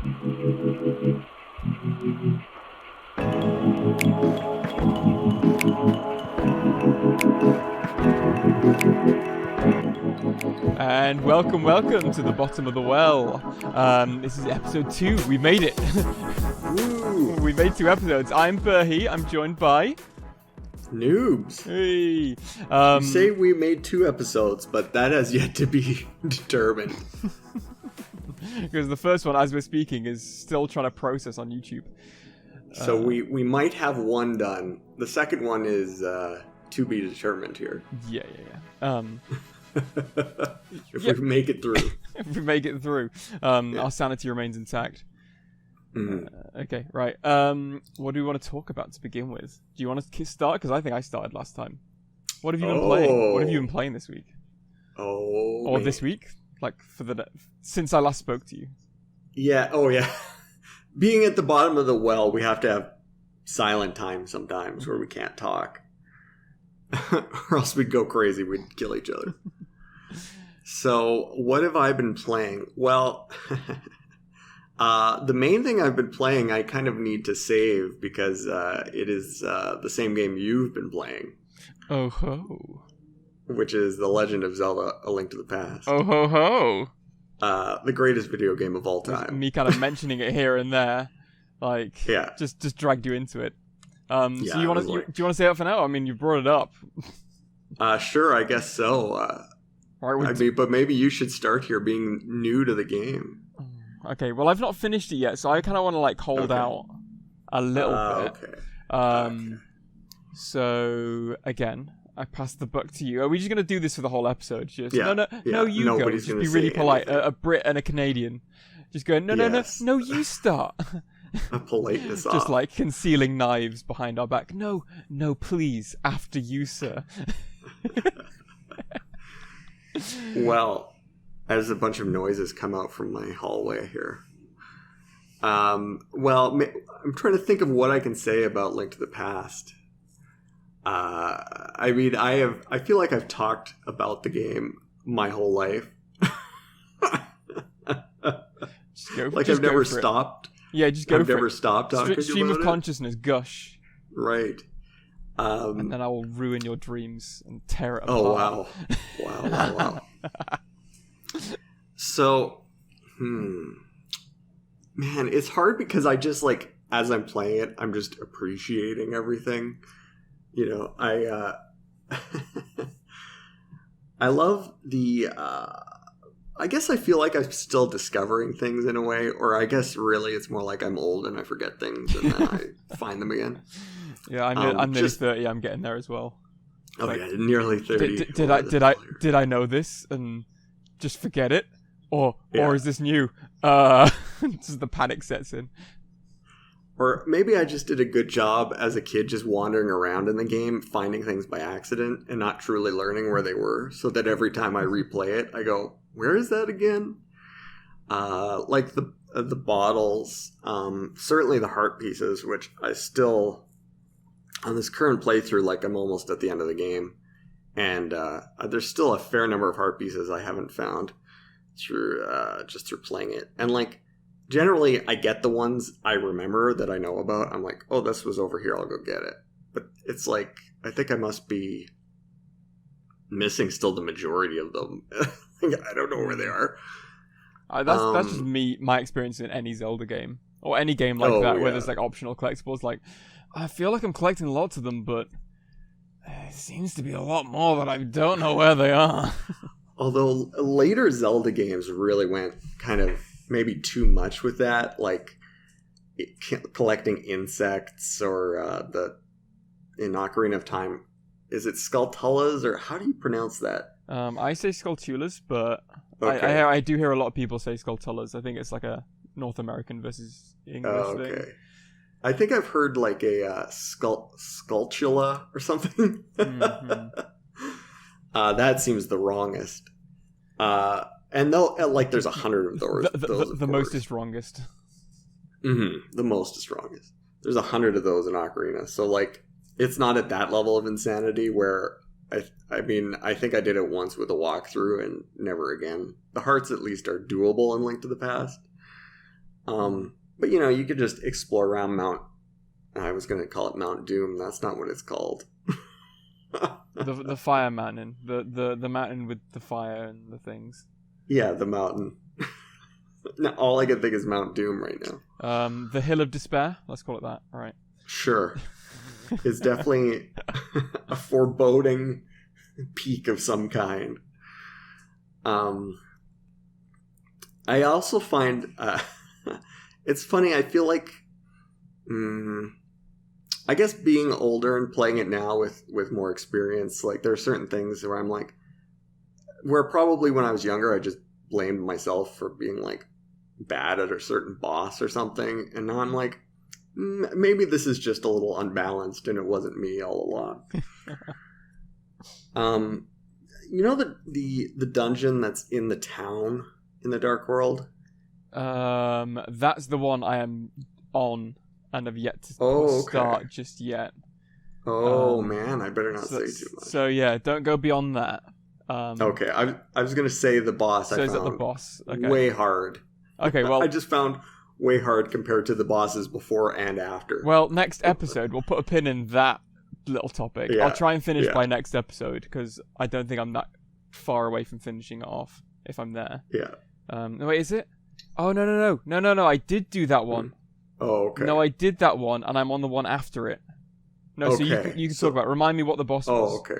And welcome to the bottom of the well. This is episode 2. We made it. We made 2 episodes. I'm Burrhe. I'm joined by Newbs. Hey. You say we made 2 episodes, but that has yet to be determined. Because the first one, as we're speaking, is still trying to process on YouTube. So we might have 1 done. The second one is to be determined here. Yeah. If we make it through. If we make it through. Our sanity remains intact. Okay, right. What do we want to talk about to begin with? Do you want to start? Because I think I started last time. What have you been playing? What have you been playing this week? Or this week? Like, since I last spoke to you. Yeah, Being at the bottom of the well, we have to have silent time sometimes where we can't talk. Or else we'd go crazy. We'd kill each other. So, what have I been playing? Well, the main thing I've been playing, I kind of need to save because it is the same game you've been playing. Oh ho! Which is The Legend of Zelda: A Link to the Past. Oh ho ho! The greatest video game of all time. Me kind of mentioning it here and there, like just dragged you into it. So do you want to say it for now? I mean, you brought it up. Sure, I guess so. But maybe you should start here, being new to the game. Okay, well, I've not finished it yet, so I kind of want to hold out a little bit. Okay. So again, I pass the buck to you. Are we just gonna do this for the whole episode? You go. Just be really polite. A Brit and a Canadian. Just go. No, you start. A politeness just like concealing knives behind our back. No, please, after you, sir. Well, as a bunch of noises come out from my hallway here. I'm trying to think of what I can say about Link to the Past. I mean, I feel like I've talked about the game my whole life. I've never stopped. Yeah, just go for it. I've never stopped talking about it. Stream of consciousness, gush. Right. And then I will ruin your dreams and tear it apart. Oh, wow. So, man, it's hard because I just, as I'm playing it, I'm just appreciating everything. You know, I love the, I guess I feel like I'm still discovering things in a way, or I guess really it's more like I'm old and I forget things and then I find them again. Yeah, I'm nearly 30. I'm getting there as well. Oh yeah, nearly 30. Did I know this and just forget it, or is this new? Just the panic sets in. Or maybe I just did a good job as a kid, just wandering around in the game, finding things by accident, and not truly learning where they were. So that every time I replay it, I go, "Where is that again?" Like the bottles, certainly the heart pieces, which I still. On this current playthrough, I'm almost at the end of the game, and there's still a fair number of heart pieces I haven't found through playing it. And generally, I get the ones I remember that I know about. I'm like, oh, this was over here. I'll go get it. But it's I think I must be missing still the majority of them. I don't know where they are. That's just my experience in any Zelda game or any game like that where there's optional collectibles. I feel like I'm collecting lots of them, but it seems to be a lot more that I don't know where they are. Although later Zelda games really went kind of maybe too much with that, collecting insects or in Ocarina of Time, is it Skulltulas or how do you pronounce that? I say Skulltulas, but okay. I do hear a lot of people say Skulltulas. I think it's a North American versus English thing. I think I've heard a Skulltula or something. Mm-hmm. That seems the wrongest. And though, there's 100 of those. The most is strongest. Mm-hmm. The most is strongest. There's 100 of those in Ocarina. So, it's not at that level of insanity where, I think I did it once with a walkthrough and never again. The hearts, at least, are doable in Link to the Past. But you could just explore around I was going to call it Mount Doom. That's not what it's called. the fire mountain, the mountain with the fire and the things. Yeah, the mountain. No, all I can think is Mount Doom right now. The Hill of Despair. Let's call it that. All right. Sure. It's definitely a foreboding peak of some kind. I also find it's funny. I feel like, I guess being older and playing it now with more experience, like there are certain things where I'm like, where probably when I was younger, I just blamed myself for being like bad at a certain boss or something, and now I'm like, maybe this is just a little unbalanced, and it wasn't me all along. The dungeon that's in the town in the Dark World. That's the one I am on and have yet to start just yet. Man, I better not say too much. So yeah, don't go beyond that. Okay, I was gonna say the boss. So is that the boss? Okay. Way hard. Okay, well, I just found way hard compared to the bosses before and after. Well, next episode we'll put a pin in that little topic. Yeah, I'll try and finish by next episode because I don't think I'm that far away from finishing it off if I'm there. Yeah. Wait, is it? Oh no! I did do that one. Oh, okay. No, I did that one, and I'm on the one after it. No, okay. So you can talk about. Remind me what the boss was. Oh, okay.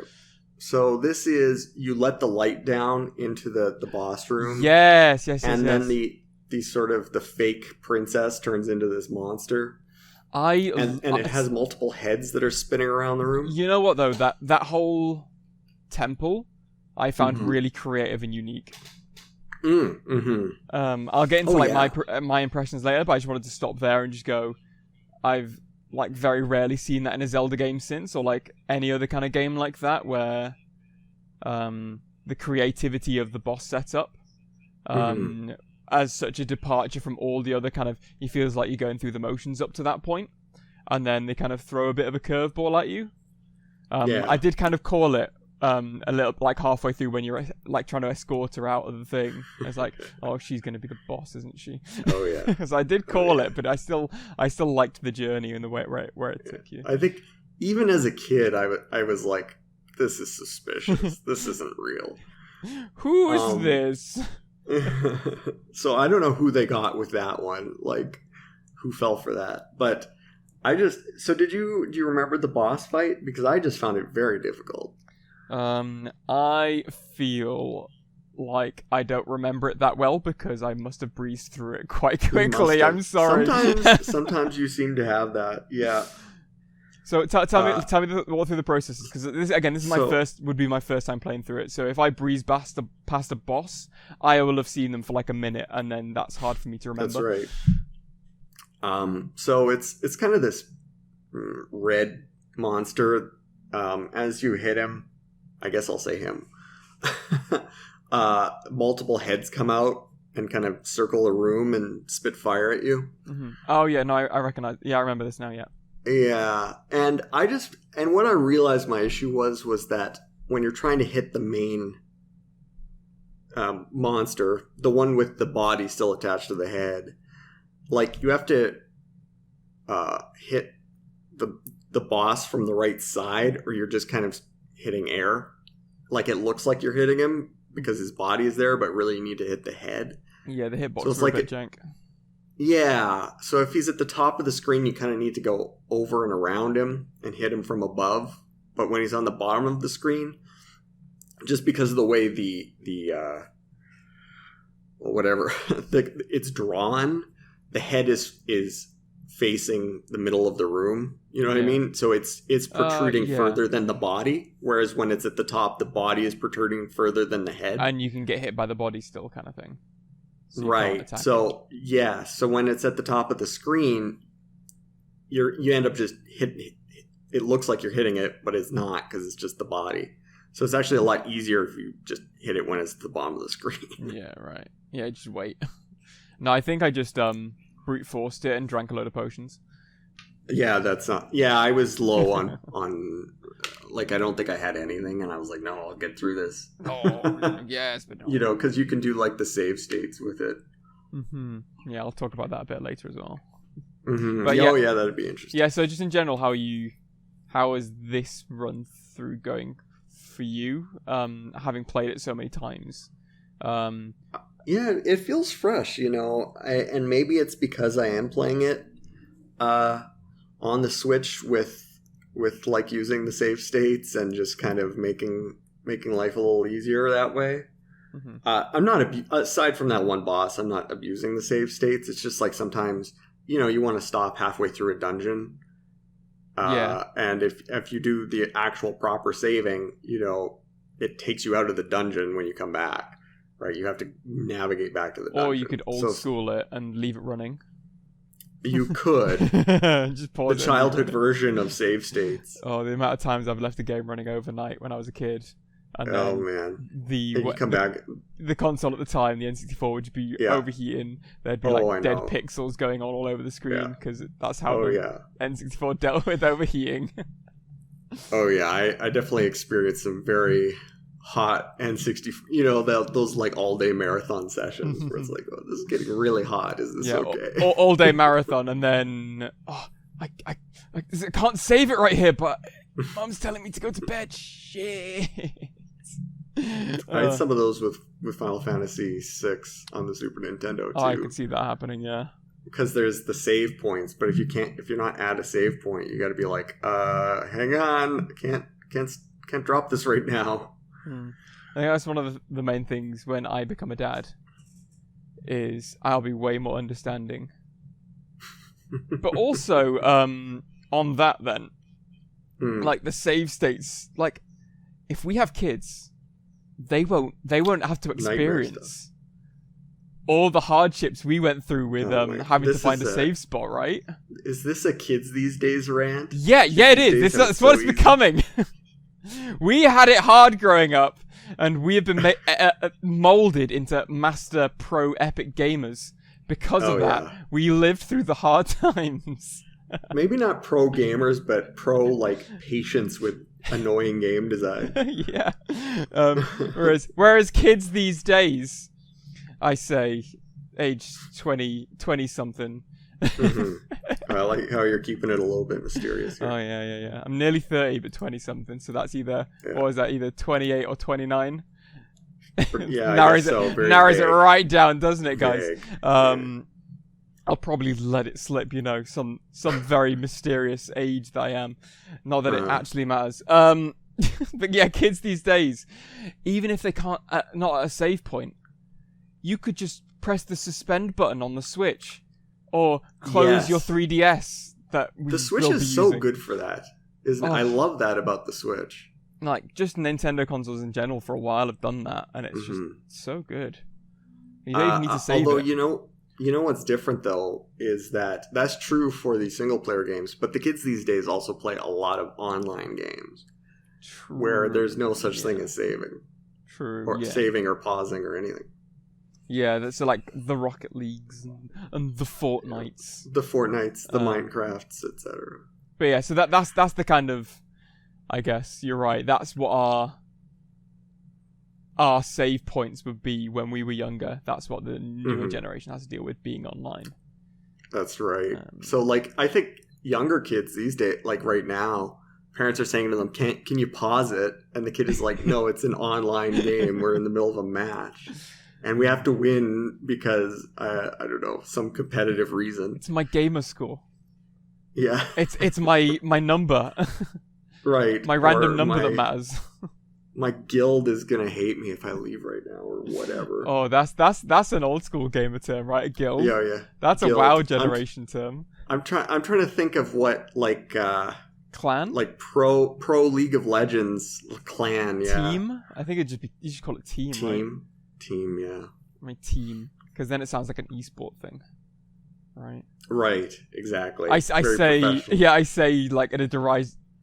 So this is you let the light down into the boss room. Yes. And then the sort of the fake princess turns into this monster. And it has multiple heads that are spinning around the room. You know what though? That whole temple I found really creative and unique. I'll get into my impressions later, but I just wanted to stop there and just go, I've like very rarely seen that in a Zelda game since, or like any other kind of game like that where the creativity of the boss setup as such a departure from all the other kind of, it feels like you're going through the motions up to that point, and then they kind of throw a bit of a curveball at you. I did kind of call it a little like halfway through when you're like trying to escort her out of the thing. It's like, oh, she's going to be the boss, isn't she? Oh yeah. Because I did call it, but I still liked the journey and the way where it took you. I think even as a kid, I was like, this is suspicious. This isn't real. Who is this? So I don't know who they got with that one, like who fell for that. But do you remember the boss fight? Because I just found it very difficult. I feel like I don't remember it that well because I must have breezed through it quite quickly. I'm sorry. Sometimes you seem to have that. Yeah. So tell me what through the processes, because would be my first time playing through it. So if I breeze past a boss, I will have seen them for like a minute, and then that's hard for me to remember. That's right. So it's kind of this red monster. As you hit him, I guess I'll say him. Multiple heads come out and kind of circle a room and spit fire at you. Mm-hmm. Oh yeah, no, I recognize. Yeah, I remember this now. Yeah. Yeah, and what I realized my issue was that when you're trying to hit the main monster, the one with the body still attached to the head, like you have to hit the boss from the right side, or you're just kind of hitting air. Like it looks like you're hitting him because his body is there, but really you need to hit the head. Yeah, the hitbox is like a bit jank. Yeah, so if he's at the top of the screen, you kind of need to go over and around him and hit him from above. But when he's on the bottom of the screen, just because of the way it's drawn, the head is facing the middle of the room. You know what I mean? So it's protruding further than the body, whereas when it's at the top, the body is protruding further than the head. And you can get hit by the body still, kind of thing. So right. So so when it's at the top of the screen, you end up just hitting. It looks like you're hitting it, but it's not because it's just the body. So it's actually a lot easier if you just hit it when it's at the bottom of the screen. Yeah, right. Yeah, just wait. No, I think I just brute forced it and drank a load of potions. Yeah, that's not. Yeah, I was low on like I don't think I had anything, and I was like, no, I'll get through this. Oh, yes, but no. You know, because you can do like the save states with it. Mm-hmm. Yeah, I'll talk about that a bit later as well. Mm-hmm. But oh yeah, that'd be interesting. Yeah, so just in general, how is this run through going for you? Having played it so many times. Yeah, it feels fresh, and maybe it's because I am playing it on the Switch with like using the save states and just kind of making life a little easier that way. Mm-hmm. I'm not aside from that one boss, I'm not abusing the save states. It's just like sometimes you want to stop halfway through a dungeon. And if you do the actual proper saving, it takes you out of the dungeon when you come back. Right, you have to navigate back to the dungeon. Or you could old school it and leave it running. You could. Just pause the childhood version of save states. Oh, the amount of times I've left the game running overnight when I was a kid. And then man. You come back. The console at the time, the N64, would be overheating. There'd be dead pixels going on all over the screen because that's how the N64 dealt with overheating. Oh yeah, I definitely experienced some very hot N64, those like all day marathon sessions where it's like, oh, this is getting really hot. Is this okay? all day marathon, and then I can't save it right here, but Mom's telling me to go to bed. Shit. I had some of those with Final Fantasy VI on the Super Nintendo too. Oh, I could see that happening, yeah. Because there's the save points, but if you're not at a save point, you got to be like, hang on, I can't drop this right now. I think that's one of the main things when I become a dad is I'll be way more understanding. But also, on that then, like the save states, like if we have kids, they won't have to experience all the hardships we went through with having to find a save spot, right? Is this a kids these days rant? Yeah, it is. That's what it's becoming. We had it hard growing up, and we have been molded into master pro epic gamers because of that. Yeah. We lived through the hard times. Maybe not pro gamers, but pro like patience with annoying game design. Yeah. Whereas kids these days, I say, age 20 something. I like how you're keeping it a little bit mysterious here. Oh yeah. I'm nearly 30, but 20 something. So that's either what is that? Either 28 or 29. Yeah, narrows it right down, doesn't it, guys? Vague. I'll probably let it slip. some very mysterious age that I am. Not that it actually matters. But yeah, kids these days, even if they can't, not at a save point, you could just press the suspend button on the Switch. Or close your 3DS. The Switch is so good for that, isn't it? I love that about the Switch. Like, just Nintendo consoles in general for a while have done that, and it's just so good. You don't even need to save although, it. you know what's different, though, is that's true for the single-player games, but the kids these days also play a lot of online games. True. Where there's no such thing as saving. True, or saving or pausing or anything. Yeah, that's like the Rocket Leagues and the Fortnites. The Fortnites, the Minecrafts, etc. But yeah, so that's the kind of, I guess, you're right, that's what our save points would be when we were younger. That's what the newer generation has to deal with, being online. That's right. So, like, I think younger kids these days, like right now, parents are saying to them, can you pause it? And the kid is like, no, it's an online game. We're in the middle of a match. And we have to win because, I don't know, some competitive reason. It's my gamer score. Yeah. It's my number. Right. My random number that matters. My guild is going to hate me if I leave right now or whatever. Oh, that's an old school gamer term, right? A guild? Yeah. That's guild. A WoW generation term. I'm trying to think of what, like... clan? Like pro League of Legends clan, yeah. Team? I think you should call it team, right? Team, yeah. My team, because then it sounds like an esport thing, right? Right, exactly. I say like in a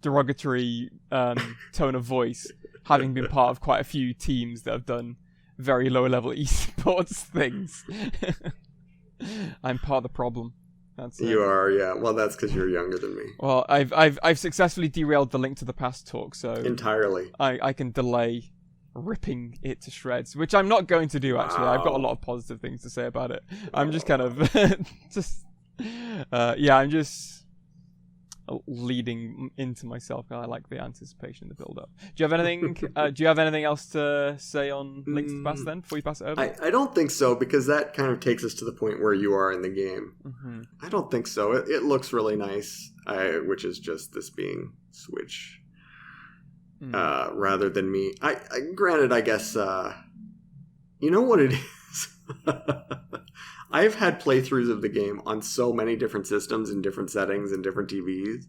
derogatory tone of voice, having been part of quite a few teams that have done very low level esports things. I'm part of the problem. You are, yeah. Well, that's because you're younger than me. Well, I've successfully derailed the Link to the Past talk, so entirely. I can delay ripping it to shreds, which I'm not going to do, actually. I've got a lot of positive things to say about it. I'm just kind of I'm just leading into myself. I like the anticipation, the build up. Do you have anything else to say on Link to the Past then before you pass it over? I don't think so, because that kind of takes us to the point where you are in the game. I don't think so. It looks really nice, which is just this being Switch rather than me. I granted, I guess, you know what it is? I've had playthroughs of the game on so many different systems and different settings and different TVs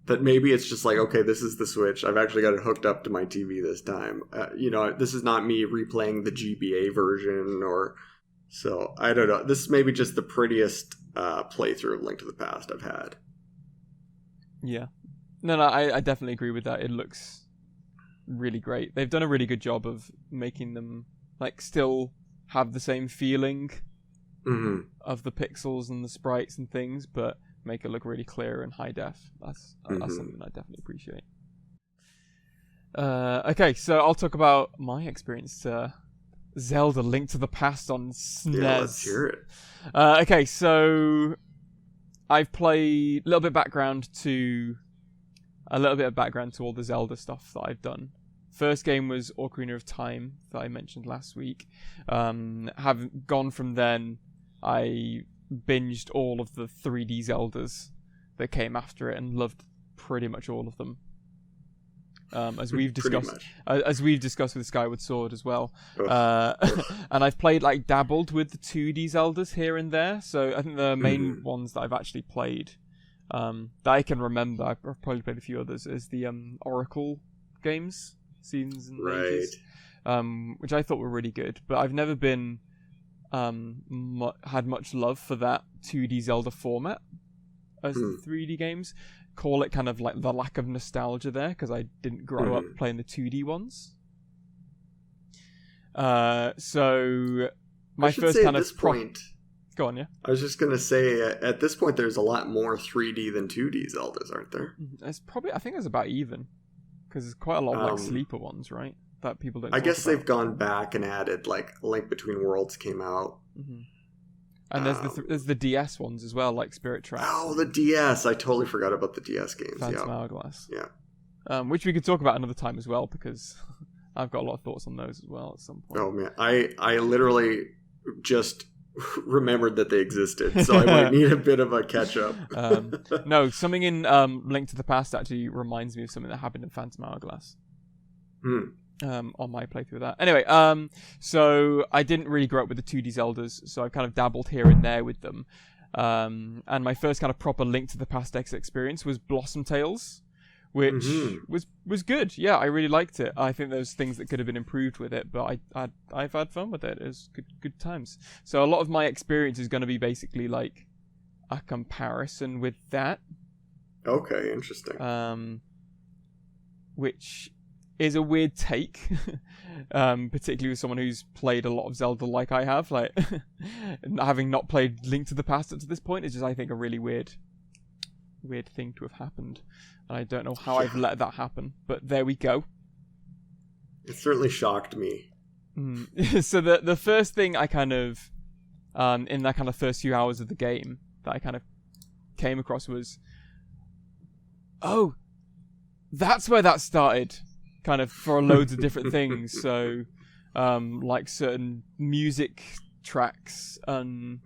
that maybe it's just like, okay, this is the Switch. I've actually got it hooked up to my TV this time. This is not me replaying the GBA version so I don't know. This is maybe just the prettiest playthrough of Link to the Past I've had. Yeah. No, I definitely agree with that. It looks really great. They've done a really good job of making them still have the same feeling of the pixels and the sprites and things, but make it look really clear and high def. That's something I definitely appreciate. Okay, so I'll talk about my experience to Zelda Link to the Past on SNES. Yeah, let's hear it. Okay, so I've played a little bit of background to all the Zelda stuff that I've done. First game was Ocarina of Time that I mentioned last week. Having gone from then, I binged all of the 3D Zeldas that came after it and loved pretty much all of them. As we've discussed with Skyward Sword as well. And I've played dabbled with the 2D Zeldas here and there. So I think the main ones that I've actually played that I can remember, I've probably played a few others, is the Oracle games, Seasons and Ages, which I thought were really good. But I've never been had much love for that 2D Zelda format as the 3D games. Call it kind of like the lack of nostalgia there, because I didn't grow up playing the 2D ones. So my first kind of point. Go on, yeah. I was just gonna say, at this point, there's a lot more 3D than 2D Zeldas, aren't there? It's probably, I think it's about even, because there's quite a lot of sleeper ones, right? That people don't. I guess they've gone back and added Link Between Worlds came out. And there's the DS ones as well, like Spirit Tracks. Oh, the DS! I totally forgot about the DS games. Phantom Hourglass. Yeah. Which we could talk about another time as well, because I've got a lot of thoughts on those as well at some point. Oh man, I literally just remembered that they existed, so I might need a bit of a catch up. No, something in Link to the Past actually reminds me of something that happened in Phantom Hourglass. On my playthrough of that. Anyway, so I didn't really grow up with the 2D Zeldas, so I kind of dabbled here and there with them. And my first kind of proper Link to the Past X experience was Blossom Tales, which was good. Yeah, I really liked it. I think there's things that could have been improved with it, but I've had fun with it. It was good times. So a lot of my experience is going to be basically like a comparison with that. Okay, interesting. Which is a weird take, particularly with someone who's played a lot of Zelda like I have. Like, having not played Link to the Past up to this point is just, I think, a really weird thing to have happened. And I don't know how I've let that happen, but there we go. It certainly shocked me. So the first thing I kind of, in that kind of first few hours of the game that I kind of came across was, oh, that's where that started. Kind of for loads of different things. So, like certain music tracks and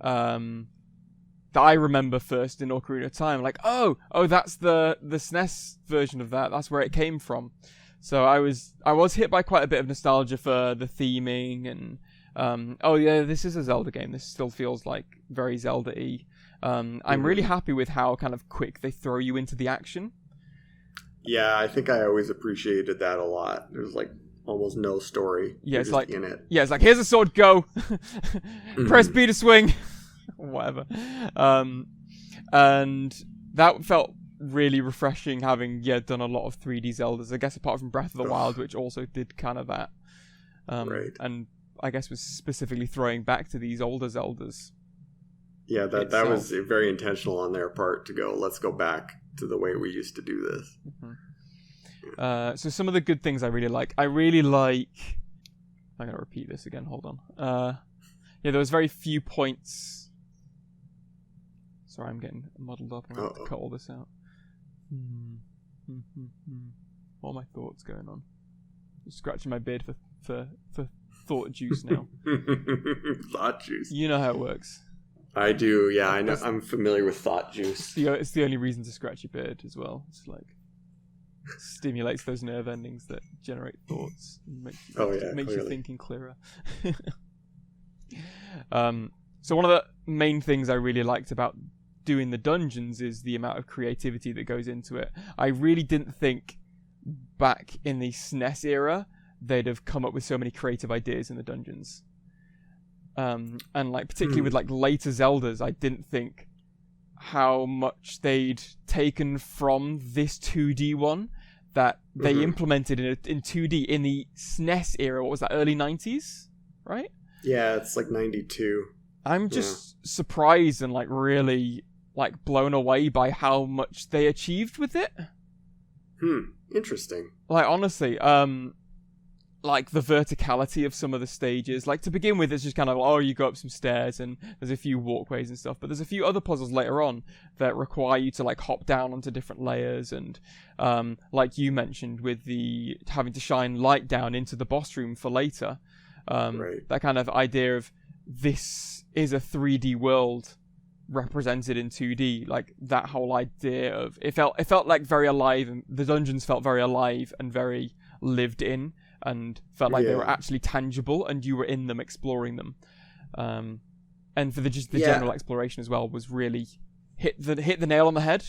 that I remember first in Ocarina of Time. Like, oh, that's the SNES version of that. That's where it came from. So I was hit by quite a bit of nostalgia for the theming and oh yeah, this is a Zelda game. This still feels like very Zelda-y. I'm really happy with how kind of quick they throw you into the action. Yeah, I think I always appreciated that a lot. There's like almost no story. Yeah, it's like in it. Yeah, it's like, here's a sword, go. Press B to swing. Whatever. And that felt really refreshing, having done a lot of 3D Zeldas. I guess apart from Breath of the Wild, which also did kind of that. Right. And I guess was specifically throwing back to these older Zeldas. Yeah, that was very intentional on their part to go, let's go back to the way we used to do this. So some of the good things I really like. I'm going to repeat this again. Hold on. There was very few points. Sorry, I'm getting muddled up. I'm going to have to cut all this out. What are my thoughts going on? Just scratching my beard for thought juice now. Thought juice. You know how it works. I do, yeah. I know. I'm familiar with thought juice. It's the only reason to scratch your beard as well. It's like stimulates those nerve endings that generate thoughts and makes your thinking clearer. So one of the main things I really liked about doing the dungeons is the amount of creativity that goes into it. I really didn't think back in the SNES era they'd have come up with so many creative ideas in the dungeons. And like particularly with like later Zeldas, I didn't think how much they'd taken from this 2D one that they implemented in 2D in the SNES era. What was that, early 90s, right? Yeah, it's like 92. I'm just surprised and like really like blown away by how much they achieved with it. Interesting. Like honestly, like the verticality of some of the stages. Like to begin with, it's just kind of, you go up some stairs and there's a few walkways and stuff. But there's a few other puzzles later on that require you to like hop down onto different layers. And like you mentioned with the having to shine light down into the boss room for later. That kind of idea of this is a 3D world represented in 2D. Like that whole idea of it felt like very alive, and the dungeons felt very alive and very lived in. And felt like they were actually tangible, and you were in them, exploring them. And for the general exploration as well was really hit the nail on the head.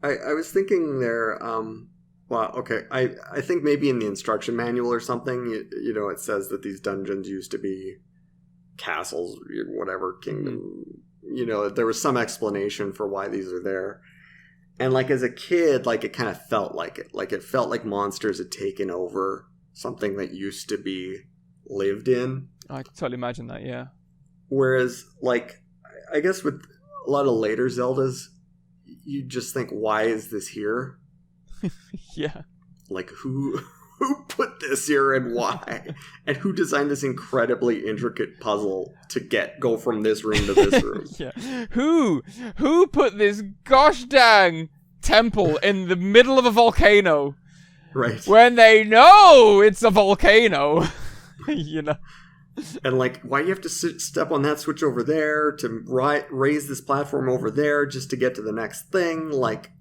I was thinking there. I think maybe in the instruction manual or something, it says that these dungeons used to be castles, whatever kingdom. There was some explanation for why these are there. And like as a kid, like it kind of felt like it. Like it felt like monsters had taken over something that used to be lived in. I can totally imagine that, yeah. Whereas, like, I guess with a lot of later Zeldas, you just think, why is this here? Yeah. Like, who put this here and why? And who designed this incredibly intricate puzzle to go from this room to this room? Yeah. Who put this gosh dang temple in the middle of a volcano? Right. When they know it's a volcano. And like, why do you have to step on that switch over there to raise this platform over there just to get to the next thing? Like,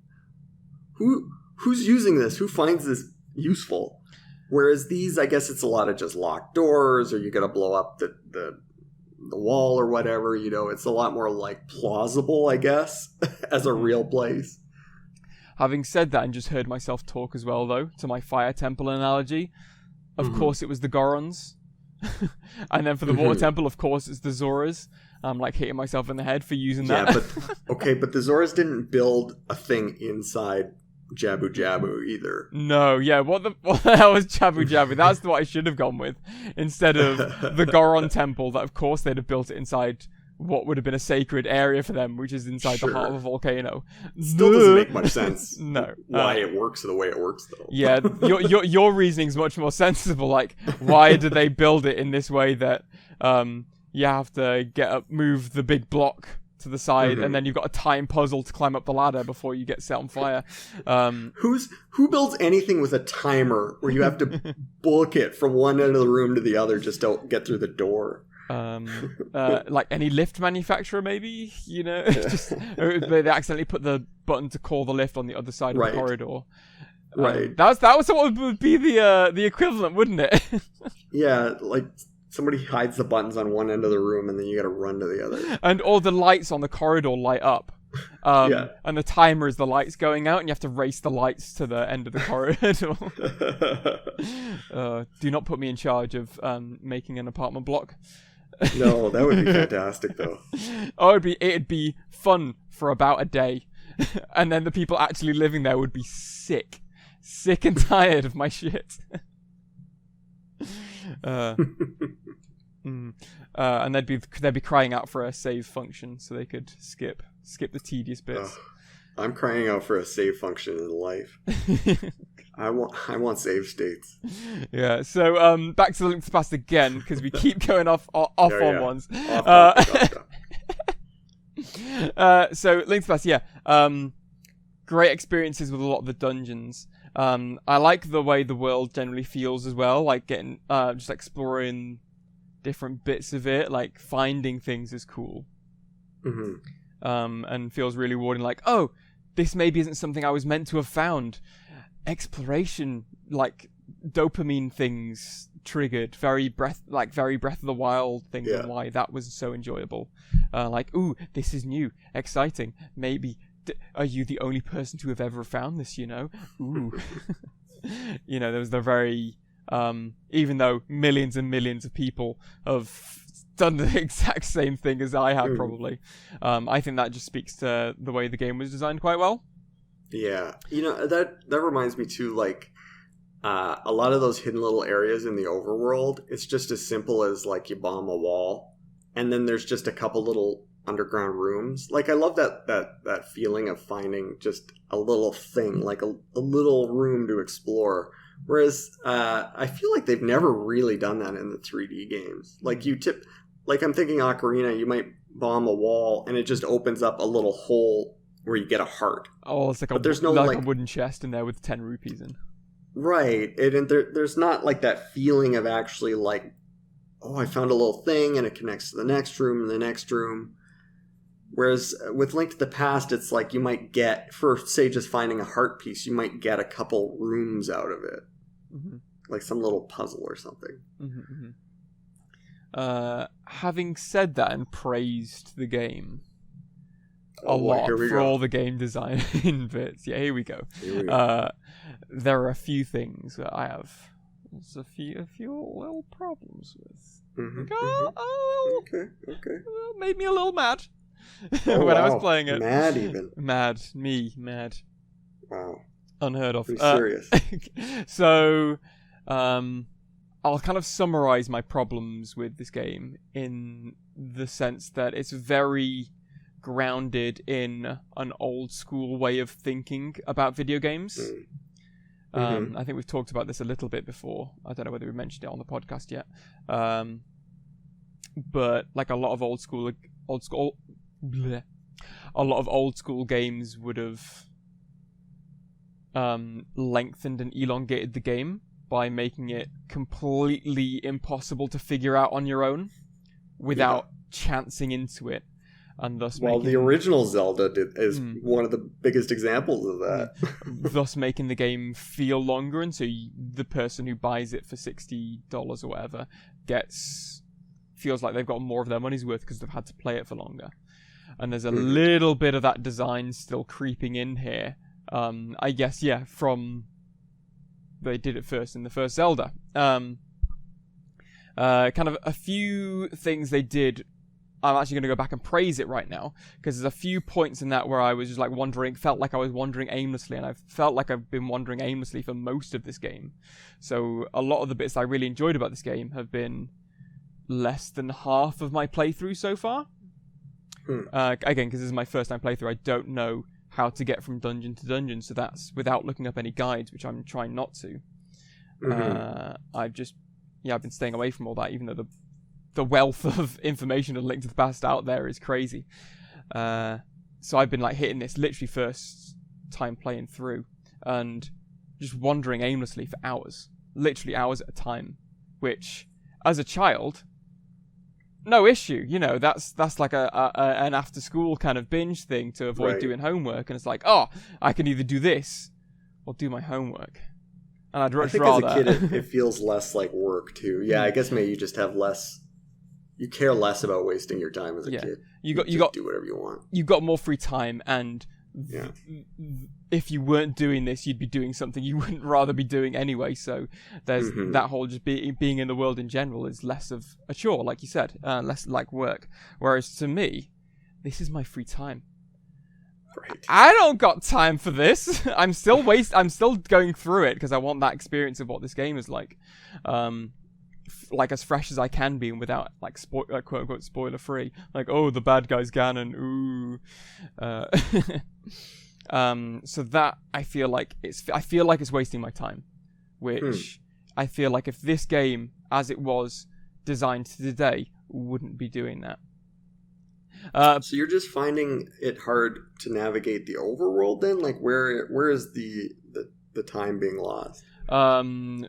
who's using this? Who finds this useful? Whereas these, I guess it's a lot of just locked doors, or you got to blow up the wall or whatever. It's a lot more like plausible, I guess, as a real place. Having said that, and just heard myself talk as well, though, to my fire temple analogy, of course it was the Gorons. And then for the water temple, of course, it's the Zoras. I'm like hitting myself in the head for using that. Yeah, but the Zoras didn't build a thing inside Jabu Jabu either. No, yeah, what the hell was Jabu Jabu? That's what I should have gone with. Instead of the Goron temple, that of course they'd have built it inside what would have been a sacred area for them, which is inside the heart of a volcano. Still doesn't make much sense. No. Why it works the way it works, though. Yeah, your reasoning's much more sensible. Like, why did they build it in this way that you have to move the big block to the side, and then you've got a time puzzle to climb up the ladder before you get set on fire. Who builds anything with a timer where you have to book it from one end of the room to the other just to get through the door? Like any lift manufacturer, maybe, they accidentally put the button to call the lift on the other side of the corridor. Right. That was what would be the equivalent, wouldn't it? Yeah, like somebody hides the buttons on one end of the room and then you got to run to the other. And all the lights on the corridor light up. And the timer is the lights going out, and you have to race the lights to the end of the corridor. Do not put me in charge of making an apartment block. No, that would be fantastic, though. It'd be fun for about a day, and then the people actually living there would be sick and tired of my shit. And they'd be crying out for a save function so they could skip the tedious bits. I'm crying out for a save function in life. I want save states. Yeah. So back to the Link to the Past again because we keep going off on ones. Off topic. So Link to the Past, yeah. Great experiences with a lot of the dungeons. I like the way the world generally feels as well, like getting just exploring different bits of it, like finding things is cool. And feels really rewarding, like, oh, this maybe isn't something I was meant to have found. Exploration, like dopamine things triggered, very Breath of the Wild things, and why that was so enjoyable. Like, ooh, this is new, exciting, maybe are you the only person to have ever found this, you know? Ooh. You know, there was the very, even though millions and millions of people have done the exact same thing as I have, probably. I think that just speaks to the way the game was designed quite well. Yeah. You know, that reminds me too, like, a lot of those hidden little areas in the overworld, it's just as simple as, like, you bomb a wall, and then there's just a couple little underground rooms. Like, I love that feeling of finding just a little thing, like a little room to explore. Whereas I feel like they've never really done that in the 3D games. Like, I'm thinking Ocarina, you might bomb a wall and it just opens up a little hole where you get a heart. Oh, it's like there's no like a wooden chest in there with 10 rupees in. Right. And there's not like that feeling of actually like, oh, I found a little thing and it connects to the next room and the next room. Whereas with Link to the Past, it's like you might get, for say just finding a heart piece, you might get a couple rooms out of it. Like some little puzzle or something. Having said that and praised the game a lot for all the game design bits. Yeah, here we go. There are a few things that I have a few little problems with. Okay. Made me a little mad when I was playing it. Mad even. Mad. Wow. Unheard of. Pretty serious. So, I'll kind of summarize my problems with this game in the sense that it's very grounded in an old school way of thinking about video games. I think we've talked about this a little bit before. I don't know whether we mentioned it on the podcast yet. But like a lot of old school games would have lengthened and elongated the game by making it completely impossible to figure out on your own without chancing into it. And thus the original Zelda is one of the biggest examples of that. Thus making the game feel longer, and so the person who buys it for $60 or whatever feels like they've got more of their money's worth because they've had to play it for longer. And there's a little bit of that design still creeping in here. I guess, from they did it first in the first Zelda. Kind of a few things they did. I'm actually going to go back and praise it right now, because there's a few points in that where I was just like felt like I was wandering aimlessly, and I felt like I've been wandering aimlessly for most of this game. So a lot of the bits I really enjoyed about this game have been less than half of my playthrough so far. Again, because this is my first time playthrough, I don't know how to get from dungeon to dungeon, so that's without looking up any guides, which I'm trying not to. I've been staying away from all that, even though the wealth of information and Link to the Past out there is crazy. So I've been like hitting this literally first time playing through and just wandering aimlessly for hours, literally hours at a time, which as a child, no issue. You know, that's like an after school kind of binge thing to avoid doing homework. And it's like, oh, I can either do this or do my homework. And I'd much rather. As a kid, it feels less like work too. Yeah, I guess maybe you just have less. You care less about wasting your time as a kid. You got do whatever you want. You got more free time, and if you weren't doing this, you'd be doing something you wouldn't rather be doing anyway. So there's that whole just being in the world in general is less of a chore, like you said, less like work. Whereas to me, this is my free time. Right. I don't got time for this. I'm still going through it because I want that experience of what this game is like. Like as fresh as I can be, and without like quote unquote spoiler free. Like, oh, the bad guy's Ganon. Ooh. So that I feel like it's wasting my time, which I feel like if this game, as it was designed today, wouldn't be doing that. So you're just finding it hard to navigate the overworld then? Like where is the time being lost?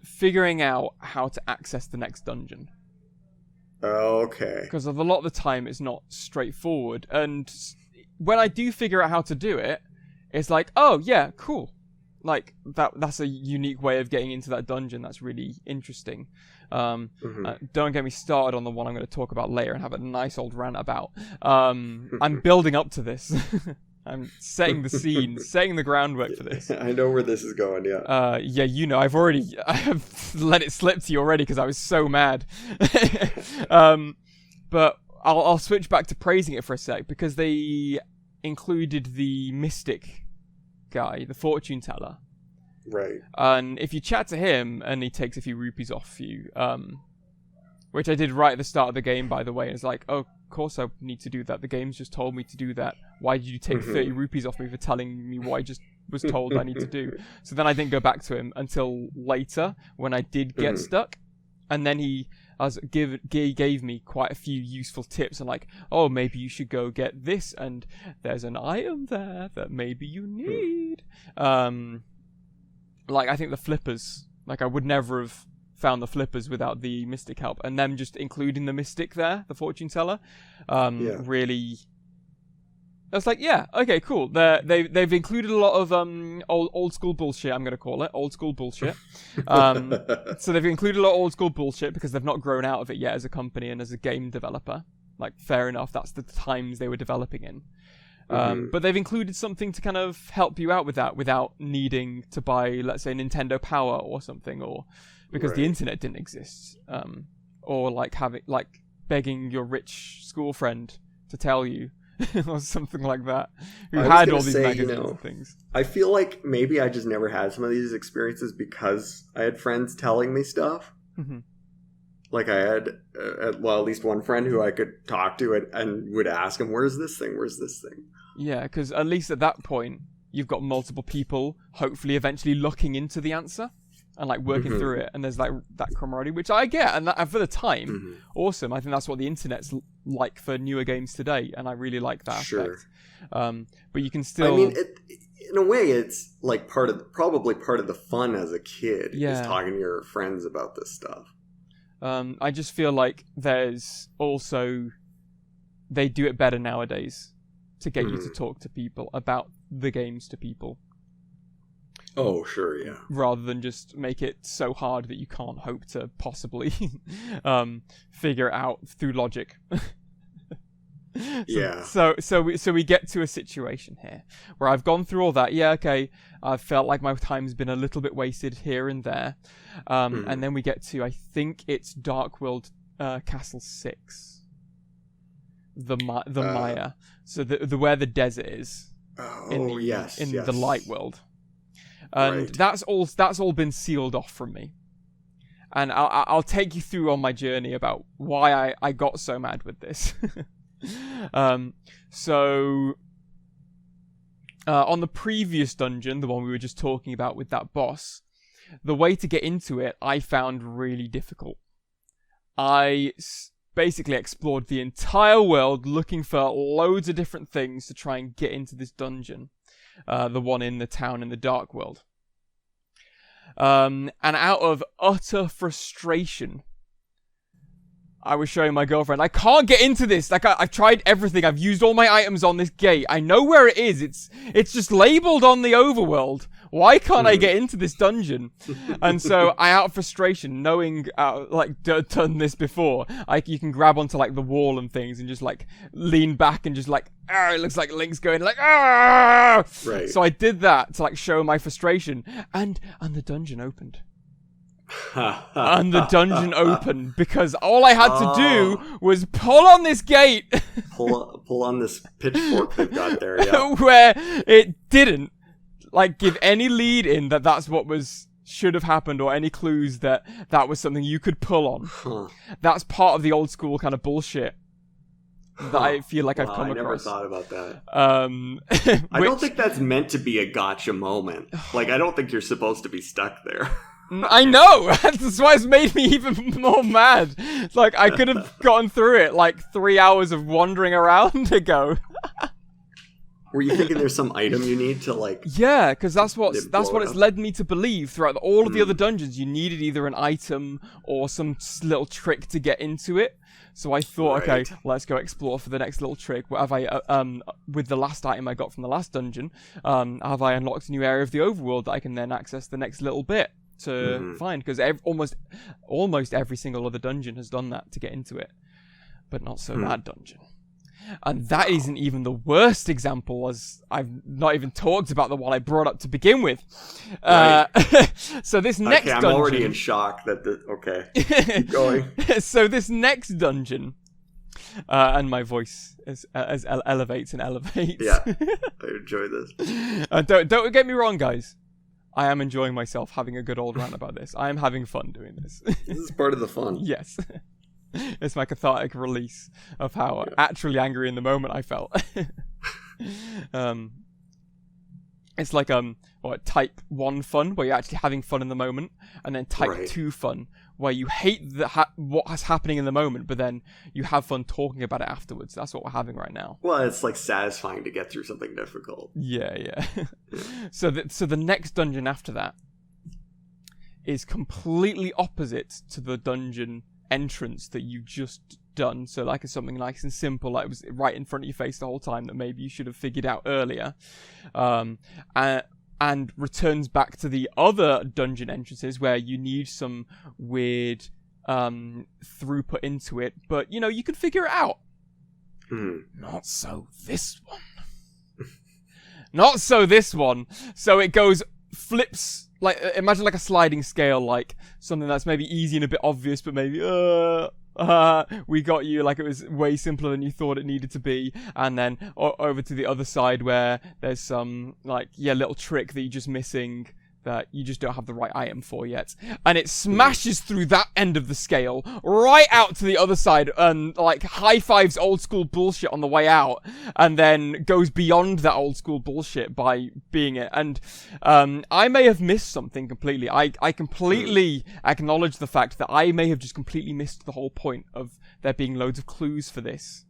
Figuring out how to access the next dungeon. Okay. Because of a lot of the time it's not straightforward, and when I do figure out how to do it, it's like, oh yeah, cool. Like that's a unique way of getting into that dungeon. That's really interesting. Don't get me started on the one I'm going to talk about later and have a nice old rant about. I'm building up to this. I'm setting the scene, setting the groundwork for this. I know where this is going, yeah. Yeah, you know, I have let it slip to you already because I was so mad. But I'll switch back to praising it for a sec because they included the mystic guy, the fortune teller. Right. And if you chat to him and he takes a few rupees off you, which I did right at the start of the game, by the way, and it's like, oh, of course I need to do that. The game's just told me to do that. Why did you take 30 rupees off me for telling me what I just was told I need to do? So then I didn't go back to him until later when I did get stuck. And then he gave me quite a few useful tips and like, oh, maybe you should go get this and there's an item there that maybe you need. Like, I think the flippers, like I would never have found the flippers without the mystic help, and them just including the mystic there, the fortune teller, really. I was like, yeah, okay, cool. They've included a lot of old school bullshit. I'm gonna call it old school bullshit. So they've included a lot of old school bullshit because they've not grown out of it yet as a company and as a game developer. Like, fair enough. That's the times they were developing in. But they've included something to kind of help you out with that without needing to buy, let's say, Nintendo Power or something, or because the internet didn't exist, or like begging your rich school friend to tell you, or something like that, who had all these magazines and things. I feel like maybe I just never had some of these experiences because I had friends telling me stuff. Like I had, at least one friend who I could talk to and would ask him, where's this thing? Where's this thing? Yeah, because at least at that point, you've got multiple people hopefully eventually looking into the answer and like working through it. And there's like that camaraderie, which I get. And for the time, awesome. I think that's what the internet's like for newer games today. And I really like that aspect. But you can still... I mean, in a way, it's like probably part of the fun as a kid is talking to your friends about this stuff. I just feel like there's also... They do it better nowadays to get you to talk to people about the games to people. Oh, sure, yeah. Rather than just make it so hard that you can't hope to possibly figure it out through logic. So we get to a situation here where I've gone through all that. Yeah, okay. I've felt like my time's been a little bit wasted here and there. And then we get to, I think it's Dark World Castle 6. The Maya. So the where the desert is. In the light world. And that's all been sealed off from me. And I'll take you through on my journey about why I got so mad with this. So on the previous dungeon, the one we were just talking about with that boss, the way to get into it I found really difficult. I basically explored the entire world looking for loads of different things to try and get into this dungeon, the one in the town in the Dark World. And out of utter frustration, I was showing my girlfriend, I can't get into this. Like, I've tried everything. I've used all my items on this gate. I know where it is. It's just labeled on the overworld. Why can't I get into this dungeon? And so I, out of frustration, knowing, done this before, you can grab onto, like, the wall and things and just, like, lean back and just, like, it looks like Link's going, like, ah! Right. So I did that to, like, show my frustration. And the dungeon opened. And the dungeon opened because all I had to do was pull on this gate. pull on this pitchfork they've got there, yeah. Where it didn't, like, give any lead in that's what should have happened, or any clues that was something you could pull on. That's part of the old school kind of bullshit. that I feel like I've come across. I never across. thought about that. I Which, don't think that's meant to be a gotcha moment. Like, I don't think you're supposed to be stuck there. I know! That's why it's made me even more mad. It's like, I could have gotten through it like 3 hours of wandering around ago. Were you thinking there's some item you need to, like... Yeah, because that's what it's up? led me to believe throughout all of the other dungeons. You needed either an item or some little trick to get into it. So I thought, Right. okay, let's go explore for the next little trick. What have I, with the last item I got from the last dungeon, have I unlocked a new area of the overworld that I can then access the next little bit to find? Because almost every single other dungeon has done that to get into it, but not so that dungeon. And that isn't even the worst example, as I've not even talked about the one I brought up to begin with. Right. So this next I'm dungeon... already in shock that Okay, keep going. So this next dungeon... and my voice elevates and elevates. Yeah, I enjoy this. Don't get me wrong, guys. I am enjoying myself having a good old rant about this. I am having fun doing this. This is part of the fun. Yes. It's my cathartic release of how actually angry in the moment I felt. It's like type 1 fun, where you're actually having fun in the moment, and then type 2 fun, where you hate what's happening in the moment, but then you have fun talking about it afterwards. That's what we're having right now. Well, it's like satisfying to get through something difficult. Yeah. So the next dungeon after that is completely opposite to the dungeon entrance that you just done. So like it's something nice and simple, like it was right in front of your face the whole time, that maybe you should have figured out earlier, and returns back to the other dungeon entrances where you need some weird throughput into it, but you can figure it out. Not so this one. Not so this one. So it flips. Like, imagine like a sliding scale, like something that's maybe easy and a bit obvious, but maybe, we got you, like it was way simpler than you thought it needed to be. And then over to the other side where there's some, little trick that you're just missing, that you just don't have the right item for yet. And it smashes through that end of the scale, right out to the other side, and high-fives old school bullshit on the way out, and then goes beyond that old school bullshit by being it. And I may have missed something completely. I completely acknowledge the fact that I may have just completely missed the whole point of there being loads of clues for this.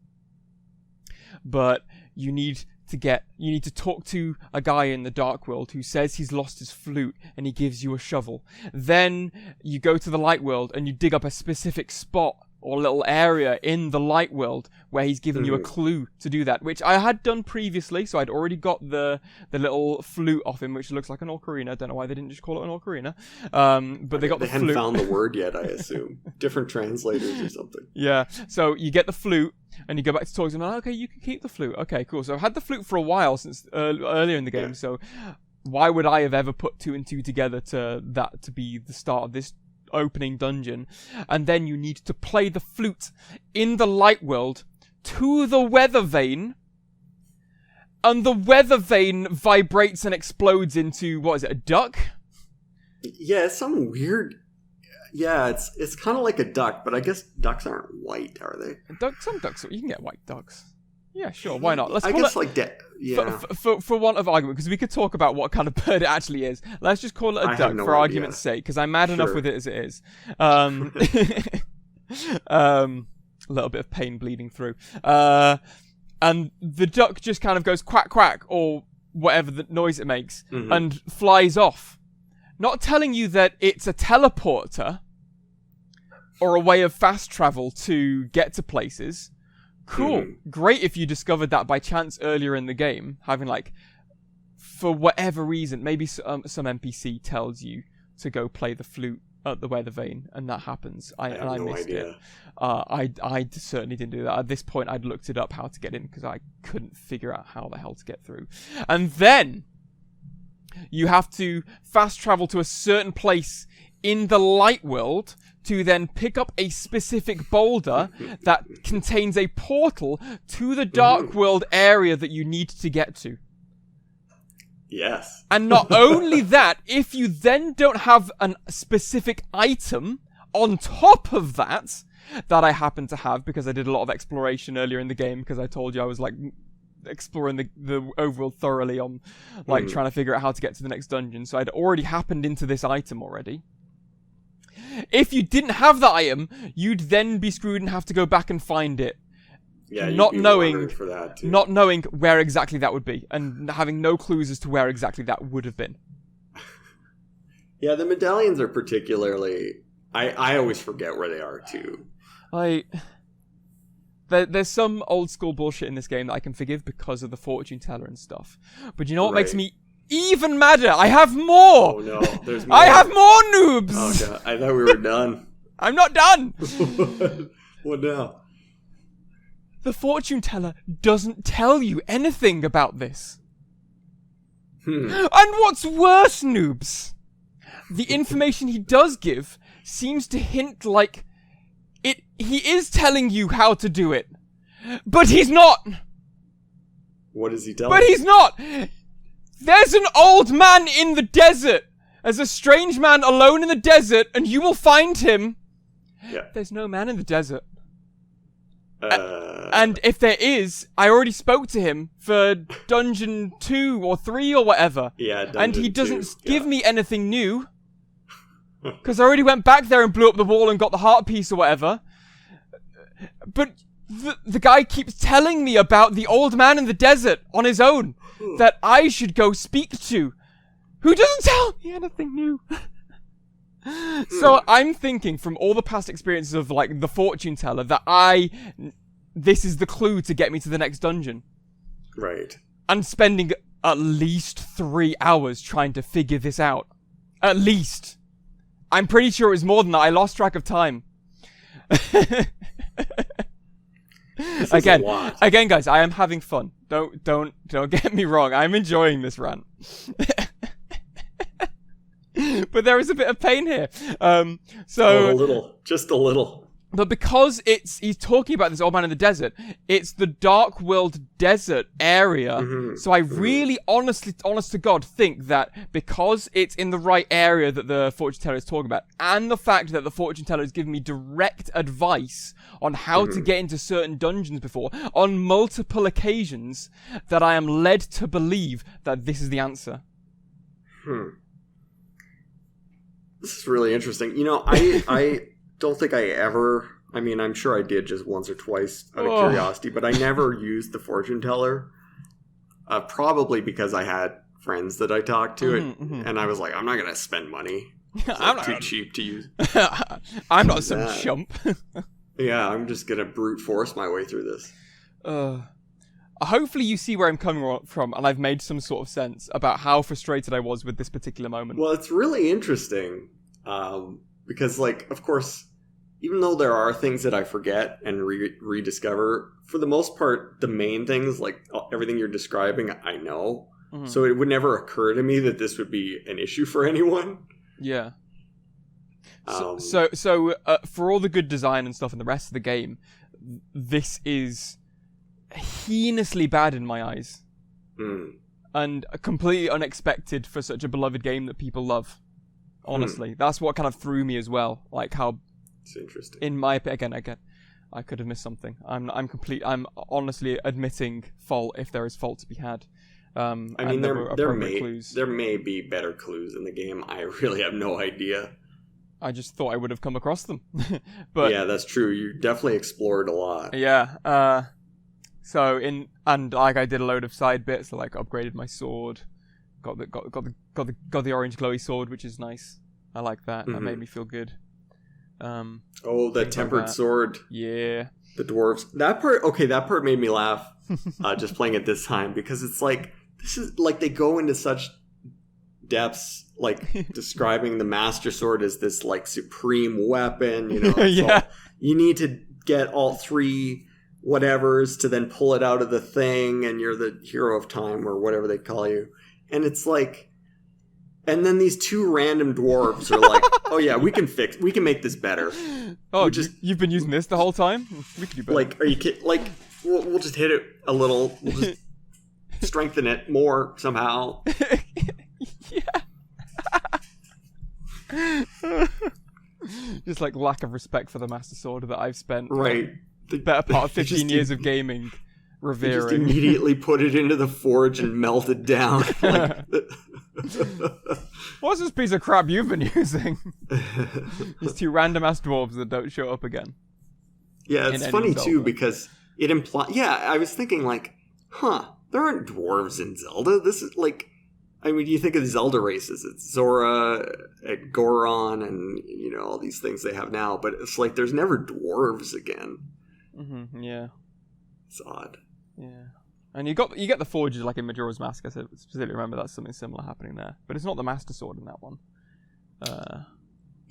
But you need to talk to a guy in the Dark World who says he's lost his flute, and he gives you a shovel. Then you go to the Light World and you dig up a specific spot or little area in the Light World where he's given you a clue to do that, which I had done previously, so I'd already got the little flute off him, which looks like an ocarina. I don't know why they didn't just call it an ocarina. But they got the flute. They hadn't found the word yet, I assume. Different translators or something. Yeah, so you get the flute, and you go back to talk to him, okay, you can keep the flute. Okay, cool. So I've had the flute for a while, since earlier in the game, so why would I have ever put 2 and 2 together to be the start of this opening dungeon? And then you need to play the flute in the Light World to the weather vane, and the weather vane vibrates and explodes into, what is it, a duck? Yeah, it's some weird... Yeah, it's kind of like a duck, but I guess ducks aren't white, are they? Some ducks, you can get white ducks. Yeah, sure, why not? Let's call it, yeah. For want of argument, because we could talk about what kind of bird it actually is. Let's just call it a duck for argument's sake, because I'm mad enough with it as it is. A little bit of pain bleeding through. And the duck just kind of goes quack quack, or whatever the noise it makes, and flies off. Not telling you that it's a teleporter or a way of fast travel to get to places. Cool. Great if you discovered that by chance earlier in the game, having for whatever reason, maybe some NPC tells you to go play the flute at the weather vane, and that happens. I missed it. I certainly didn't do that. At this point, I'd looked it up how to get in, because I couldn't figure out how the hell to get through. And then you have to fast travel to a certain place in the Light World to then pick up a specific boulder that contains a portal to the Dark World area that you need to get to. Yes. And not only that, if you then don't have a specific item on top of that, that I happen to have because I did a lot of exploration earlier in the game, because I told you I was like exploring the overworld thoroughly on like trying to figure out how to get to the next dungeon. So I'd already happened into this item already. If you didn't have that item, you'd then be screwed and have to go back and find it. Yeah, not knowing for that too. Not knowing where exactly that would be, and having no clues as to where exactly that would have been. Yeah, the medallions are particularly... I always forget where they are too. There's some old school bullshit in this game that I can forgive because of the fortune teller and stuff. But you know what makes me even madder? I have more! Oh no, there's more. I have more noobs! Oh god, I thought we were done. I'm not done! What now? The fortune teller doesn't tell you anything about this. And what's worse, noobs? The information he does give seems to hint like he is telling you how to do it. But he's not! What is he telling But he's not! There's an old man in the desert! There's a strange man alone in the desert, and you will find him. Yeah. There's no man in the desert. And if there is, I already spoke to him for dungeon 2 or 3 or whatever. Yeah, and he doesn't give me anything new. Because I already went back there and blew up the wall and got the heart piece or whatever. But the guy keeps telling me about the old man in the desert on his own that I should go speak to, who doesn't tell me anything new. So I'm thinking from all the past experiences of like the fortune teller that this is the clue to get me to the next dungeon. Right. And spending at least 3 hours trying to figure this out. At least. I'm pretty sure it was more than that. I lost track of time. Again, guys, I am having fun. Don't get me wrong. I'm enjoying this rant. But there is a bit of pain here. A little. Just a little. But because he's talking about this old man in the desert, it's the Dark World desert area. Mm-hmm. So I really, honest to God, think that because it's in the right area that the fortune teller is talking about, and the fact that the fortune teller has given me direct advice on how to get into certain dungeons before, on multiple occasions, that I am led to believe that this is the answer. This is really interesting. You know, I don't think I ever... I mean, I'm sure I did just once or twice out of curiosity, but I never used the fortune teller. Probably because I had friends that I talked to, and I was like, I'm not going to spend money. It's too cheap to use. I'm not some chump. Yeah, I'm just going to brute force my way through this. Hopefully you see where I'm coming from, and I've made some sort of sense about how frustrated I was with this particular moment. Well, it's really interesting, because, like, of course, even though there are things that I forget and rediscover, for the most part, the main things, like everything you're describing, I know. Mm-hmm. So it would never occur to me that this would be an issue for anyone. Yeah. So for all the good design and stuff in the rest of the game, this is heinously bad in my eyes. And completely unexpected for such a beloved game that people love. Honestly, that's what kind of threw me as well. Like how, it's interesting. In my again, I could have missed something. I'm honestly admitting fault if there is fault to be had. I mean, there may be better clues in the game. I really have no idea. I just thought I would have come across them. But yeah, that's true. You definitely explored a lot. Yeah. I did a load of side bits. So like upgraded my sword, got the orange glowy sword, which is nice. I like that. That made me feel good. The tempered sword. Yeah. The dwarves. That part made me laugh. Just playing it this time, because it's like, this is like they go into such depths, like describing the master sword as this like supreme weapon. You know, yeah. You need to get all 3 whatevers to then pull it out of the thing, and you're the hero of time or whatever they call you. And it's like, and then these 2 random dwarves are like, oh yeah, we can make this better. Oh, you've been using this the whole time? We can do better. Like, are you kidding? Like, we'll just hit it a little. We'll just strengthen it more somehow. just like lack of respect for the Master Sword that I've spent the better part of 15 years of gaming revering. Just immediately put it into the forge and melt it down. What's this piece of crap you've been using? These 2 random ass dwarves that don't show up again. Yeah, it's funny too because it implies. Yeah, I was thinking like, there aren't dwarves in Zelda. This is like, I mean, you think of the Zelda races. It's Zora, Goron, and all these things they have now. But it's like there's never dwarves again. Mm-hmm, yeah, it's odd. Yeah, and you get the forges like in Majora's Mask. I specifically remember that's something similar happening there, but it's not the Master Sword in that one.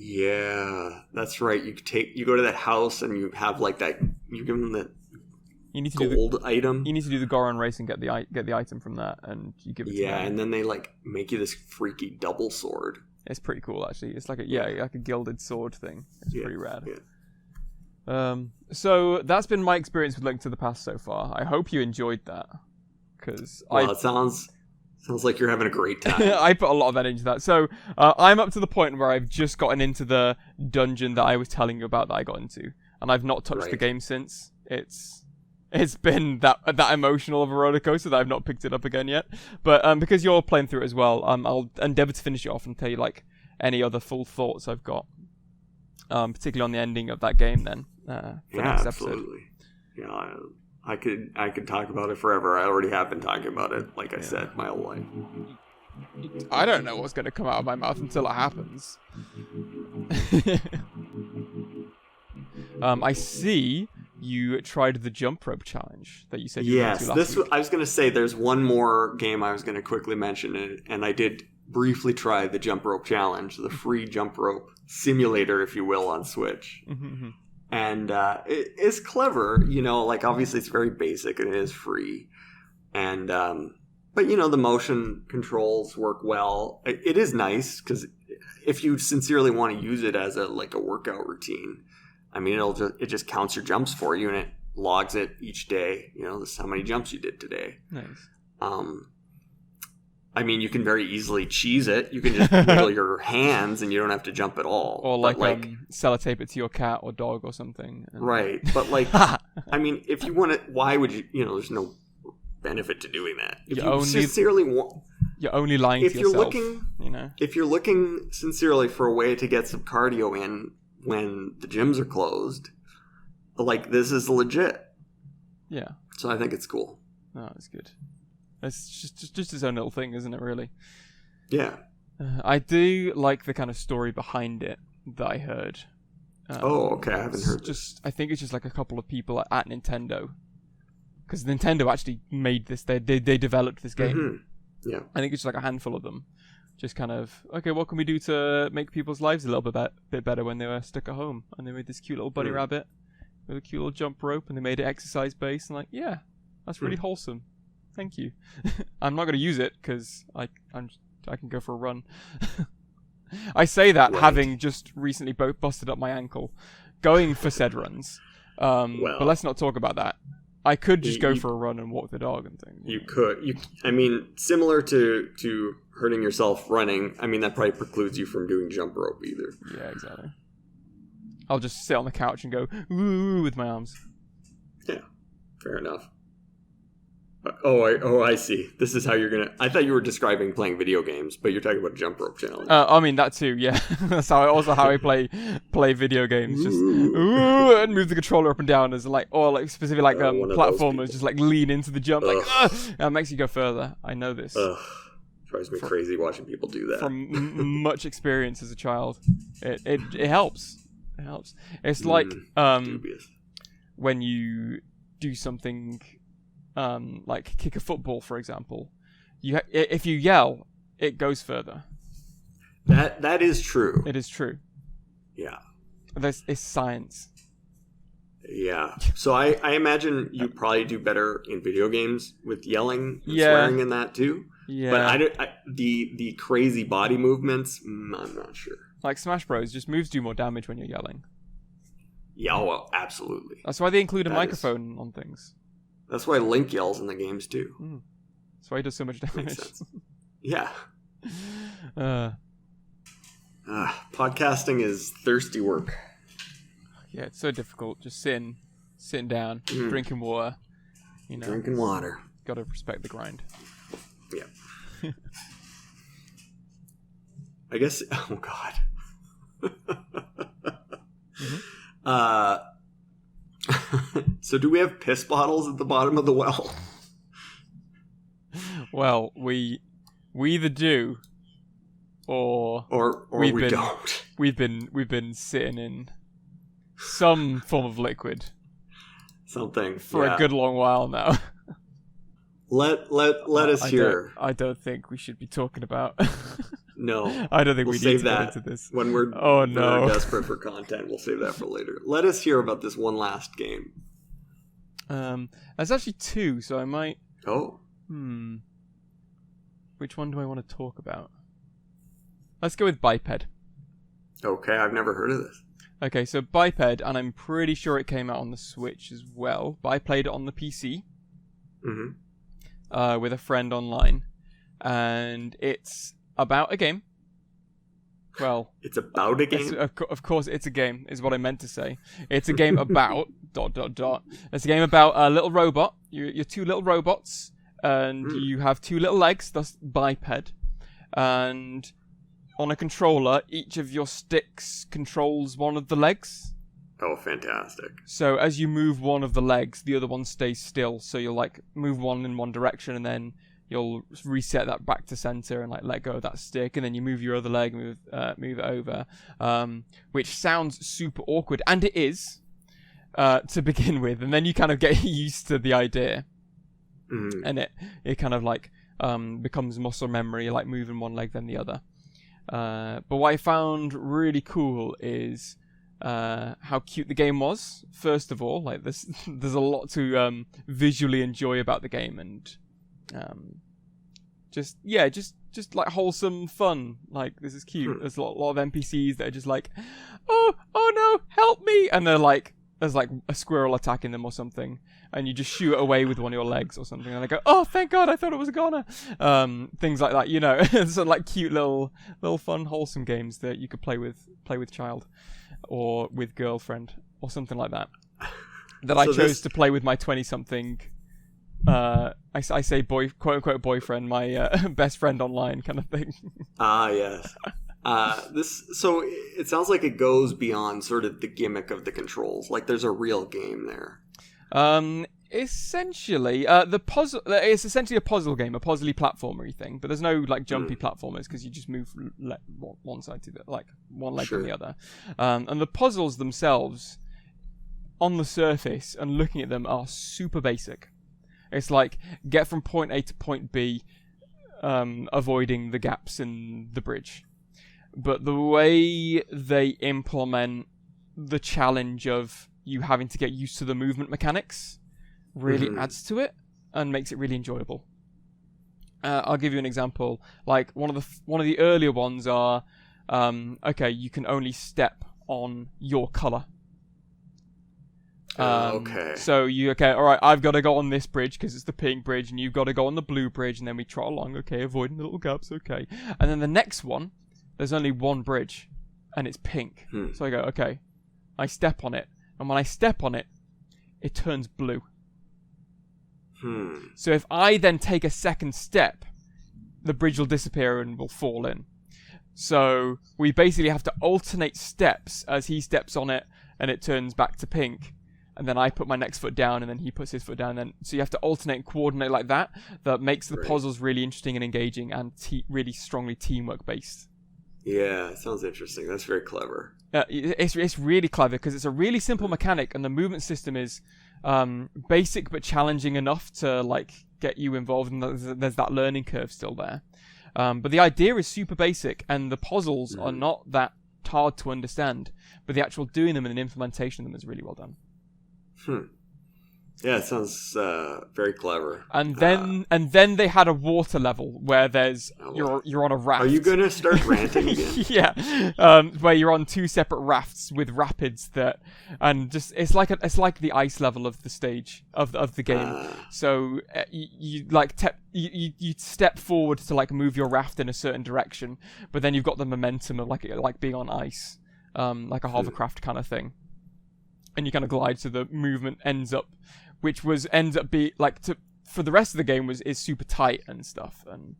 Yeah, that's right. You go to that house and you have like that. You give them the gold item. You need to do the Goron race and get the item from that, and you give it. to them. And then they like make you this freaky double sword. It's pretty cool actually. It's like like a gilded sword thing. It's pretty rad. Yeah. So that's been my experience with Link to the Past so far. I hope you enjoyed that, because it sounds like you're having a great time. I put a lot of that into that. So I'm up to the point where I've just gotten into the dungeon that I was telling you about that I got into, and I've not touched the game since. It's been that emotional of a roller coaster that I've not picked it up again yet. But because you're playing through it as well, I'll endeavour to finish it off and tell you like any other full thoughts I've got, particularly on the ending of that game. Then for next absolutely. Episode. Yeah, I could talk about it forever. I already have been talking about it, like I said, my whole life. I don't know what's going to come out of my mouth until it happens. I see you tried the jump rope challenge that you said you were into last week. I was going to say there's one more game I was going to quickly mention, and I did briefly try the jump rope challenge, the free jump rope simulator, if you will, on Switch. Mm-hmm. And it's clever, like obviously it's very basic and it is free. And, but the motion controls work well. It is nice because if you sincerely want to use it as a workout routine, I mean, it just counts your jumps for you and it logs it each day. This is how many jumps you did today. Nice. I mean, you can very easily cheese it. You can just wiggle your hands and you don't have to jump at all. Or sellotape it to your cat or dog or something. Right. But I mean, if you want to, why would you, there's no benefit to doing that. If you sincerely want... You're only lying to yourself. If you're looking sincerely for a way to get some cardio in when the gyms are closed, this is legit. Yeah. So I think it's cool. Oh, it's good. It's just its own little thing, isn't it, really? Yeah. I do like the kind of story behind it that I heard. Okay. I haven't heard this. I think it's just like a couple of people at Nintendo. Because Nintendo actually made this. They developed this game. Mm-hmm. Yeah. I think it's just like a handful of them. Just kind of, okay, what can we do to make people's lives a little bit better when they were stuck at home? And they made this cute little bunny rabbit with a cute little jump rope, and they made it exercise-based. And that's really wholesome. Thank you. I'm not going to use it because I can go for a run. I say that having just recently busted up my ankle going for said runs. But let's not talk about that. I could just go for a run and walk the dog and things. You could. I mean, similar to hurting yourself running, I mean, that probably precludes you from doing jump rope either. Yeah, exactly. I'll just sit on the couch and go, ooh, with my arms. Yeah, fair enough. I see. This is how you're gonna... I thought you were describing playing video games, but you're talking about a jump rope challenge. I mean, that too, yeah. That's how I play video games. Just, ooh, and move the controller up and down as specifically platformers, just lean into the jump, that makes you go further. I know this. Drives me crazy watching people do that. From much experience as a child. It helps. It helps. It's like dubious. When you do something... like kick a football, for example, if you yell, it goes further. That is true. It is true. Yeah. It's science. Yeah. So I imagine you probably do better in video games with yelling and swearing in that too. Yeah. But the crazy body movements, I'm not sure. Like Smash Bros, just moves do more damage when you're yelling. Yeah, well, absolutely. That's why they include a microphone on things. That's why Link yells in the games too. That's why he does so much damage. Makes sense. Yeah. Podcasting is thirsty work. Yeah, it's so difficult. Just sitting down, drinking water. Drinking water. Got to respect the grind. Yeah. I guess. Oh God. So do we have piss bottles at the bottom of the well? Well, we either do, or we don't. We've been sitting in some form of liquid something for a good long while now. Let us hear. I don't think we should be talking about. No, I don't think we'll we save need to that get into this when we're desperate for content. We'll save that for later. Let us hear about this one last game. There's actually two, so I might. Oh. Which one do I want to talk about? Let's go with Biped. Okay, I've never heard of this. Okay, so Biped, and I'm pretty sure it came out on the Switch as well, but I played it on the PC with a friend online, and it's about a game. Well, it's about a game? Of course, it's a game, is what I meant to say. It's a game about... ... It's a game about a little robot. You're two little robots, and you have two little legs, thus biped. And on a controller, each of your sticks controls one of the legs. Oh, fantastic. So as you move one of the legs, the other one stays still. So you'll move one in one direction, and then you'll reset that back to center and let go of that stick, and then you move your other leg, move it over, which sounds super awkward, and it is to begin with, and then you kind of get used to the idea, and it kind of becomes muscle memory, like moving one leg then the other. But what I found really cool is how cute the game was. First of all, there's a lot to visually enjoy about the game, and just like wholesome fun. Like, this is cute. There's a lot of NPCs that are just like, oh no, help me, and they're like, there's like a squirrel attacking them or something, and you just shoot it away with one of your legs or something, and they go, oh, thank God, I thought it was a goner. Things like that, sort of like cute little fun, wholesome games that you could play with child or with girlfriend or something like that. That I chose to play with my 20-something. I say quote unquote boyfriend, my best friend online kind of thing. Yes. So it sounds like it goes beyond sort of the gimmick of the controls. Like, there's a real game there. Essentially, it's essentially a puzzle game, a puzzly platformery thing. But there's no jumpy platformers, because you just move one side to one leg to the other. And the puzzles themselves, on the surface and looking at them, are super basic. It's like, get from point A to point B, avoiding the gaps in the bridge. But the way they implement the challenge of you having to get used to the movement mechanics really adds to it and makes it really enjoyable. I'll give you an example. Like, one of the earlier ones are, okay, you can only step on your color. Okay. So all right, I've got to go on this bridge because it's the pink bridge, and you've got to go on the blue bridge, and then we trot along, okay, avoiding the little gaps, okay. And then the next one, there's only one bridge, and it's pink. So I go, okay, I step on it, and when I step on it, it turns blue. So if I then take a second step, the bridge will disappear and will fall in. So we basically have to alternate steps as he steps on it, and it turns back to pink. And then I put my next foot down, and then he puts his foot down. So you have to alternate and coordinate like that. That makes the puzzles really interesting and engaging, and really strongly teamwork based. Yeah, sounds interesting. That's very clever. It's really clever because it's a really simple mechanic, and the movement system is basic but challenging enough to get you involved, and there's that learning curve still there. But the idea is super basic, and the puzzles are not that hard to understand. But the actual doing them and the implementation of them is really well done. Yeah, it sounds very clever. And then they had a water level where you're on a raft. Are you gonna start ranting again? Yeah, where you're on two separate rafts with rapids it's like the ice level of the stage of the game. So you step forward to like move your raft in a certain direction, but then you've got the momentum of like being on ice, like a hovercraft kind of thing, and you kind of glide. So the movement ends up being like for the rest of the game is super tight and stuff, and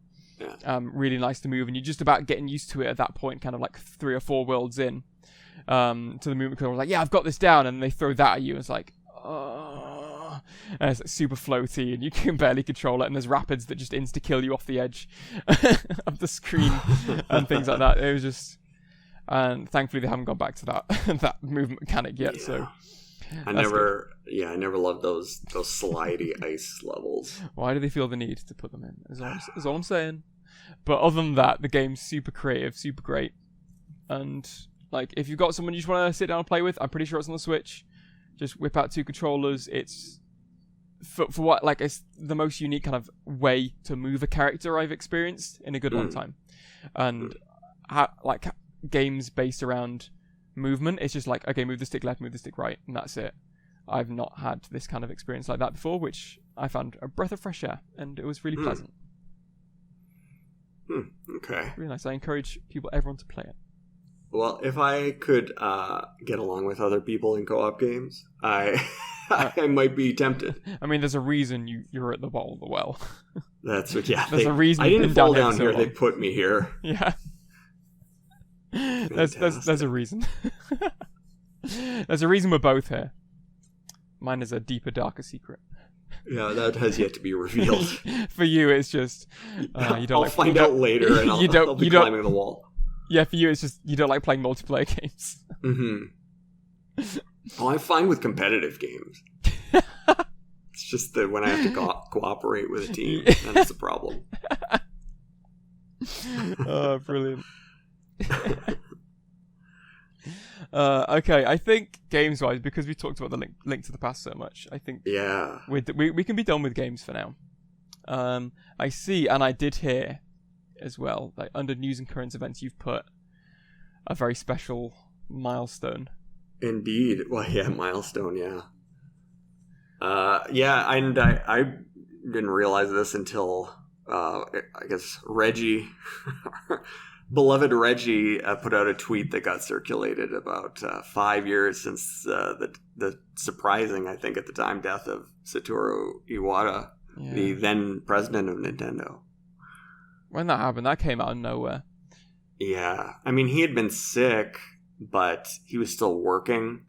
really nice to move, and you're just about getting used to it at that point, kind of like 3 or 4 worlds in to the movement control. Like, yeah, I've got this down, and they throw that at you, and it's like, oh, and it's like super floaty, and you can barely control it, and there's rapids that just insta kill you off the edge of the screen and things like that. It was just, and thankfully they haven't gone back to that movement mechanic yet. So I never loved those slidey ice levels. Why do they feel the need to put them in? Is all I'm saying. But other than that, the game's super creative, super great. And like, if you've got someone you just want to sit down and play with, I'm pretty sure it's on the Switch. Just whip out 2 controllers. It's for what, like, it's the most unique kind of way to move a character I've experienced in a good long time. And games based around movement, it's just like, okay, move the stick left, move the stick right, and that's it. I've not had this kind of experience like that before, which I found a breath of fresh air, and it was really pleasant. Okay. Really nice. I encourage everyone to play it. Well, if I could get along with other people in co-op games, I might be tempted. I mean, there's a reason you're at the bottom of the well. That's what, yeah. There's a reason I didn't fall down here, long. they put me here. Yeah. There's a reason. There's a reason we're both here. Mine is a deeper, darker secret. Yeah, that has yet to be revealed. For you, it's just I'll find out later, and I'll be climbing the wall. Yeah, for you, it's just you don't like playing multiplayer games. Mm-hmm. Oh, I'm fine with competitive games. It's just that when I have to cooperate with a team, that's the problem. Oh, brilliant. Okay, I think games-wise, because we talked about the link to the past so much, I think we can be done with games for now. I see, and I did hear as well, like under news and current events, you've put a very special milestone. Indeed. Well, yeah, milestone, yeah. Yeah, and I didn't realize this until, I guess, Reggie... Beloved Reggie put out a tweet that got circulated about 5 years since the surprising, I think at the time, death of Satoru Iwata, the then president of Nintendo. When that happened, that came out of nowhere. Yeah. I mean, he had been sick, but he was still working.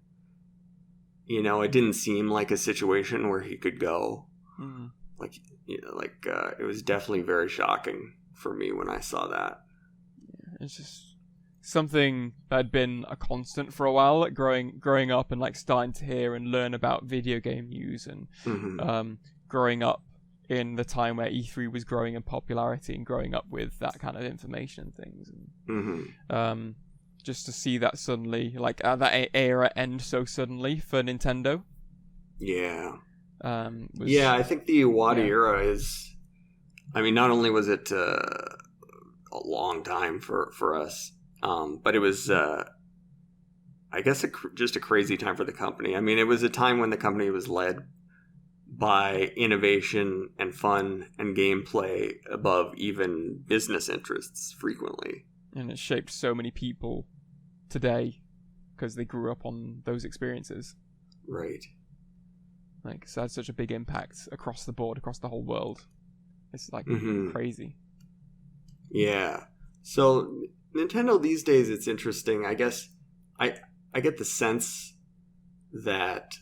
You know, it didn't seem like a situation where he could go. Mm. It was definitely very shocking for me when I saw that. It's just something that had been a constant for a while, like growing up and like starting to hear and learn about video game news and growing up in the time where E3 was growing in popularity and growing up with that kind of information and things. And, just to see that suddenly, like that era end so suddenly for Nintendo. Yeah. I think the Iwata era is, I mean, not only was it a long time for us, but it was I guess just a crazy time for the company. I mean, it was a time when the company was led by innovation and fun and gameplay above even business interests frequently, and it shaped so many people today because they grew up on those experiences, right? Like, so it had such a big impact across the board, across the whole world. It's like crazy. Yeah. So Nintendo these days, it's interesting. I guess I get the sense that,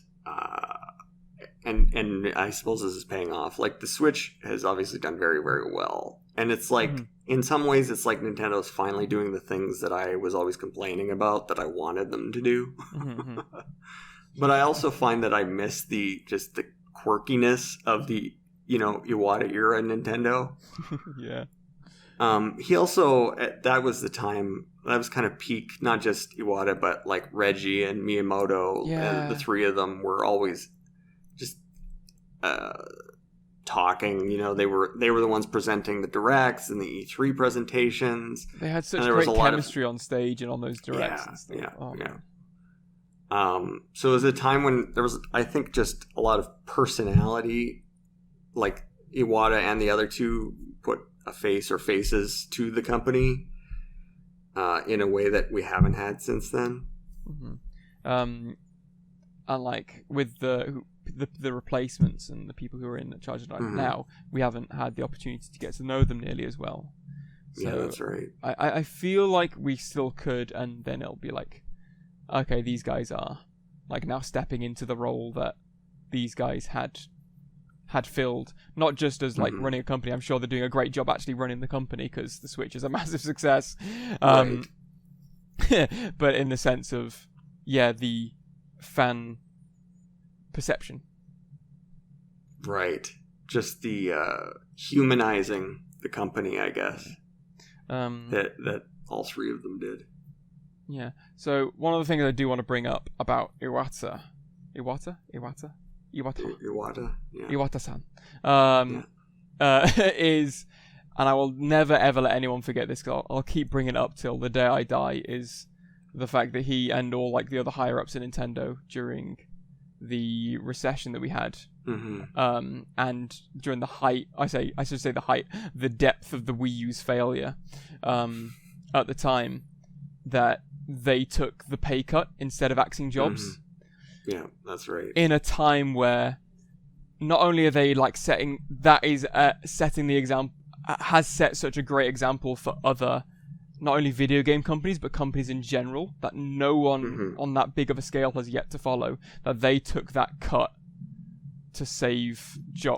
and I suppose this is paying off. Like, the Switch has obviously done very, very well. And it's like, in some ways, it's like Nintendo's finally doing the things that I was always complaining about that I wanted them to do. But I also find that I miss the quirkiness of the, Iwata era Nintendo. Yeah. He also, that was the time, that was kind of peak, not just Iwata, but like Reggie and Miyamoto, and the three of them were always just talking. They were the ones presenting the directs and the E3 presentations. They had such great chemistry on stage and on those directs and stuff. So it was a time when there was, I think, just a lot of personality. Like Iwata and the other two put a face or faces to the company in a way that we haven't had since then. And like with the replacements and the people who are in charge of it now, we haven't had the opportunity to get to know them nearly as well. So yeah, that's right. I feel like we still could, and then it'll be like, okay, these guys are like now stepping into the role that these guys had filled, not just as like running a company. I'm sure they're doing a great job actually running the company because the Switch is a massive success. Right. But in the sense of, the fan perception. Right. Just the humanizing the company, I guess. That all three of them did. Yeah. So one of the things I do want to bring up about Iwata, yeah. Iwata-san, is, and I will never ever let anyone forget this, because I'll keep bringing it up till the day I die, is the fact that he and all like the other higher ups in Nintendo during the recession that we had, and during the height, the depth of the Wii U's failure, at the time, that they took the pay cut instead of axing jobs. Yeah, that's right. In a time where not only are they like setting the example, has set such a great example for other, not only video game companies, but companies in general, that no one on that big of a scale has yet to follow, that they took that cut to save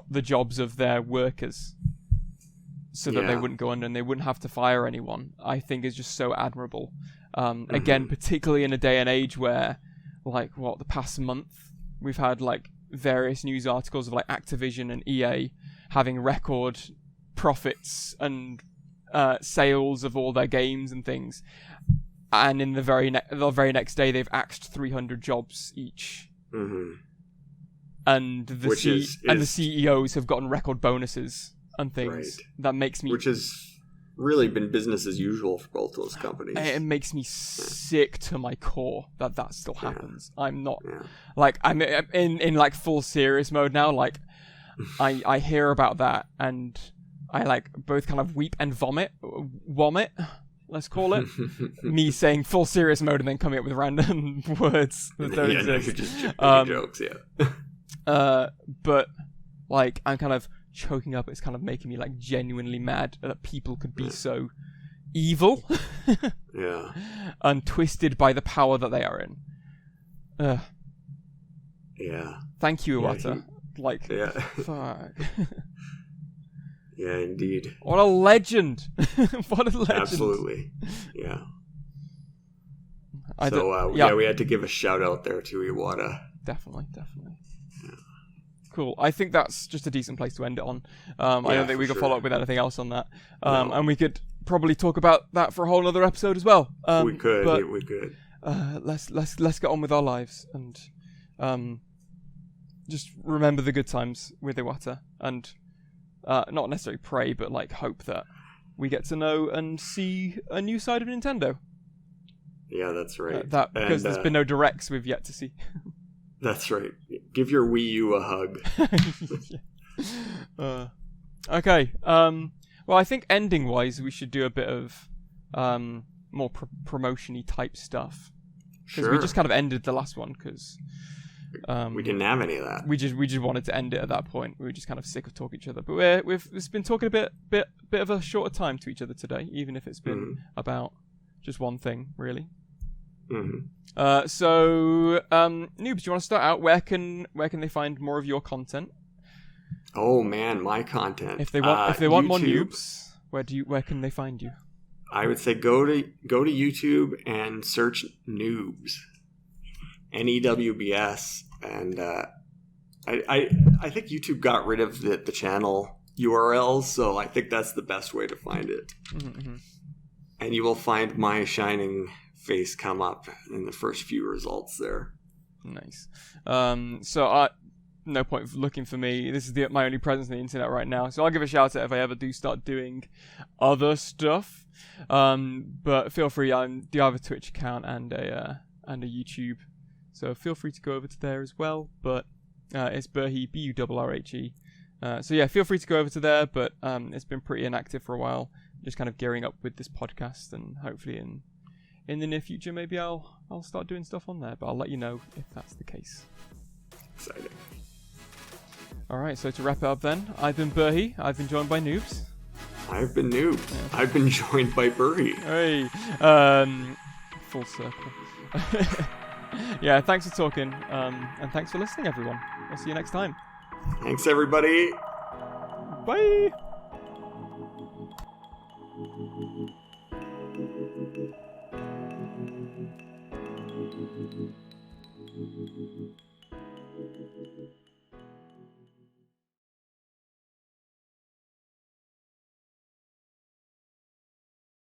the jobs of their workers so that they wouldn't go under and they wouldn't have to fire anyone, I think is just so admirable. Again, particularly in a day and age where, like, the past month, we've had, like, various news articles of, like, Activision and EA having record profits and sales of all their games and things. And in the very next day, they've axed 300 jobs each. And the CEOs have gotten record bonuses and things. Right. That makes me... Which has really been business as usual for both those companies. It makes me sick to my core that still happens. I'm not... Like, I'm in like, full serious mode now. Like, I hear about that, and I, like, both kind of weep and vomit, let's call it. Me saying full serious mode and then coming up with random words that don't exist. You're just making jokes, but, like, I'm kind of choking up. It's kind of making me, like, genuinely mad that people could be so evil and twisted by the power that they are in. Thank you, Iwata. Fuck. Yeah, indeed. What a legend. What a legend. Absolutely. Yeah. We had to give a shout out there to Iwata. Definitely. Cool. I think that's just a decent place to end it on. I don't think we could follow up with anything else on that. No. And we could probably talk about that for a whole other episode as well. We could. Let's get on with our lives and just remember the good times with Iwata and not necessarily pray, but like hope that we get to know and see a new side of Nintendo. Yeah, that's right. Because there's been no directs we've yet to see. That's right. Give your Wii U a hug. Okay. Well, I think ending-wise, we should do a bit of more promotion-y type stuff. Because we just kind of ended the last one, because... we didn't have any of that. We just wanted to end it at that point. We were just kind of sick of talking to each other. But we've been talking a bit of a shorter time to each other today, even if it's been about just one thing, really. So, Newbs, do you want to start out? Where can they find more of your content? Oh man, my content. If they want more Newbs, where can they find you? I would say go to YouTube and search Newbs, NEWBS, and I think YouTube got rid of the channel URLs, so I think that's the best way to find it. And you will find my shining face come up in the first few results there. Nice. So no point looking for me. This is my only presence on the internet right now. So I'll give a shout out if I ever do start doing other stuff. But feel free. I do have a Twitch account and a YouTube. So feel free to go over to there as well. But it's Burrhe, Burrhe. So yeah, feel free to go over to there. But it's been pretty inactive for a while. Just kind of gearing up with this podcast, and hopefully in the near future, maybe I'll start doing stuff on there. But I'll let you know if that's the case. Exciting. All right, so to wrap it up then, I've been Burrhe. I've been joined by Newbs. I've been Newbs. Yeah. I've been joined by Burrhe. Hey, full circle. Yeah, thanks for talking, and thanks for listening, everyone. I'll see you next time. Thanks, everybody. Bye.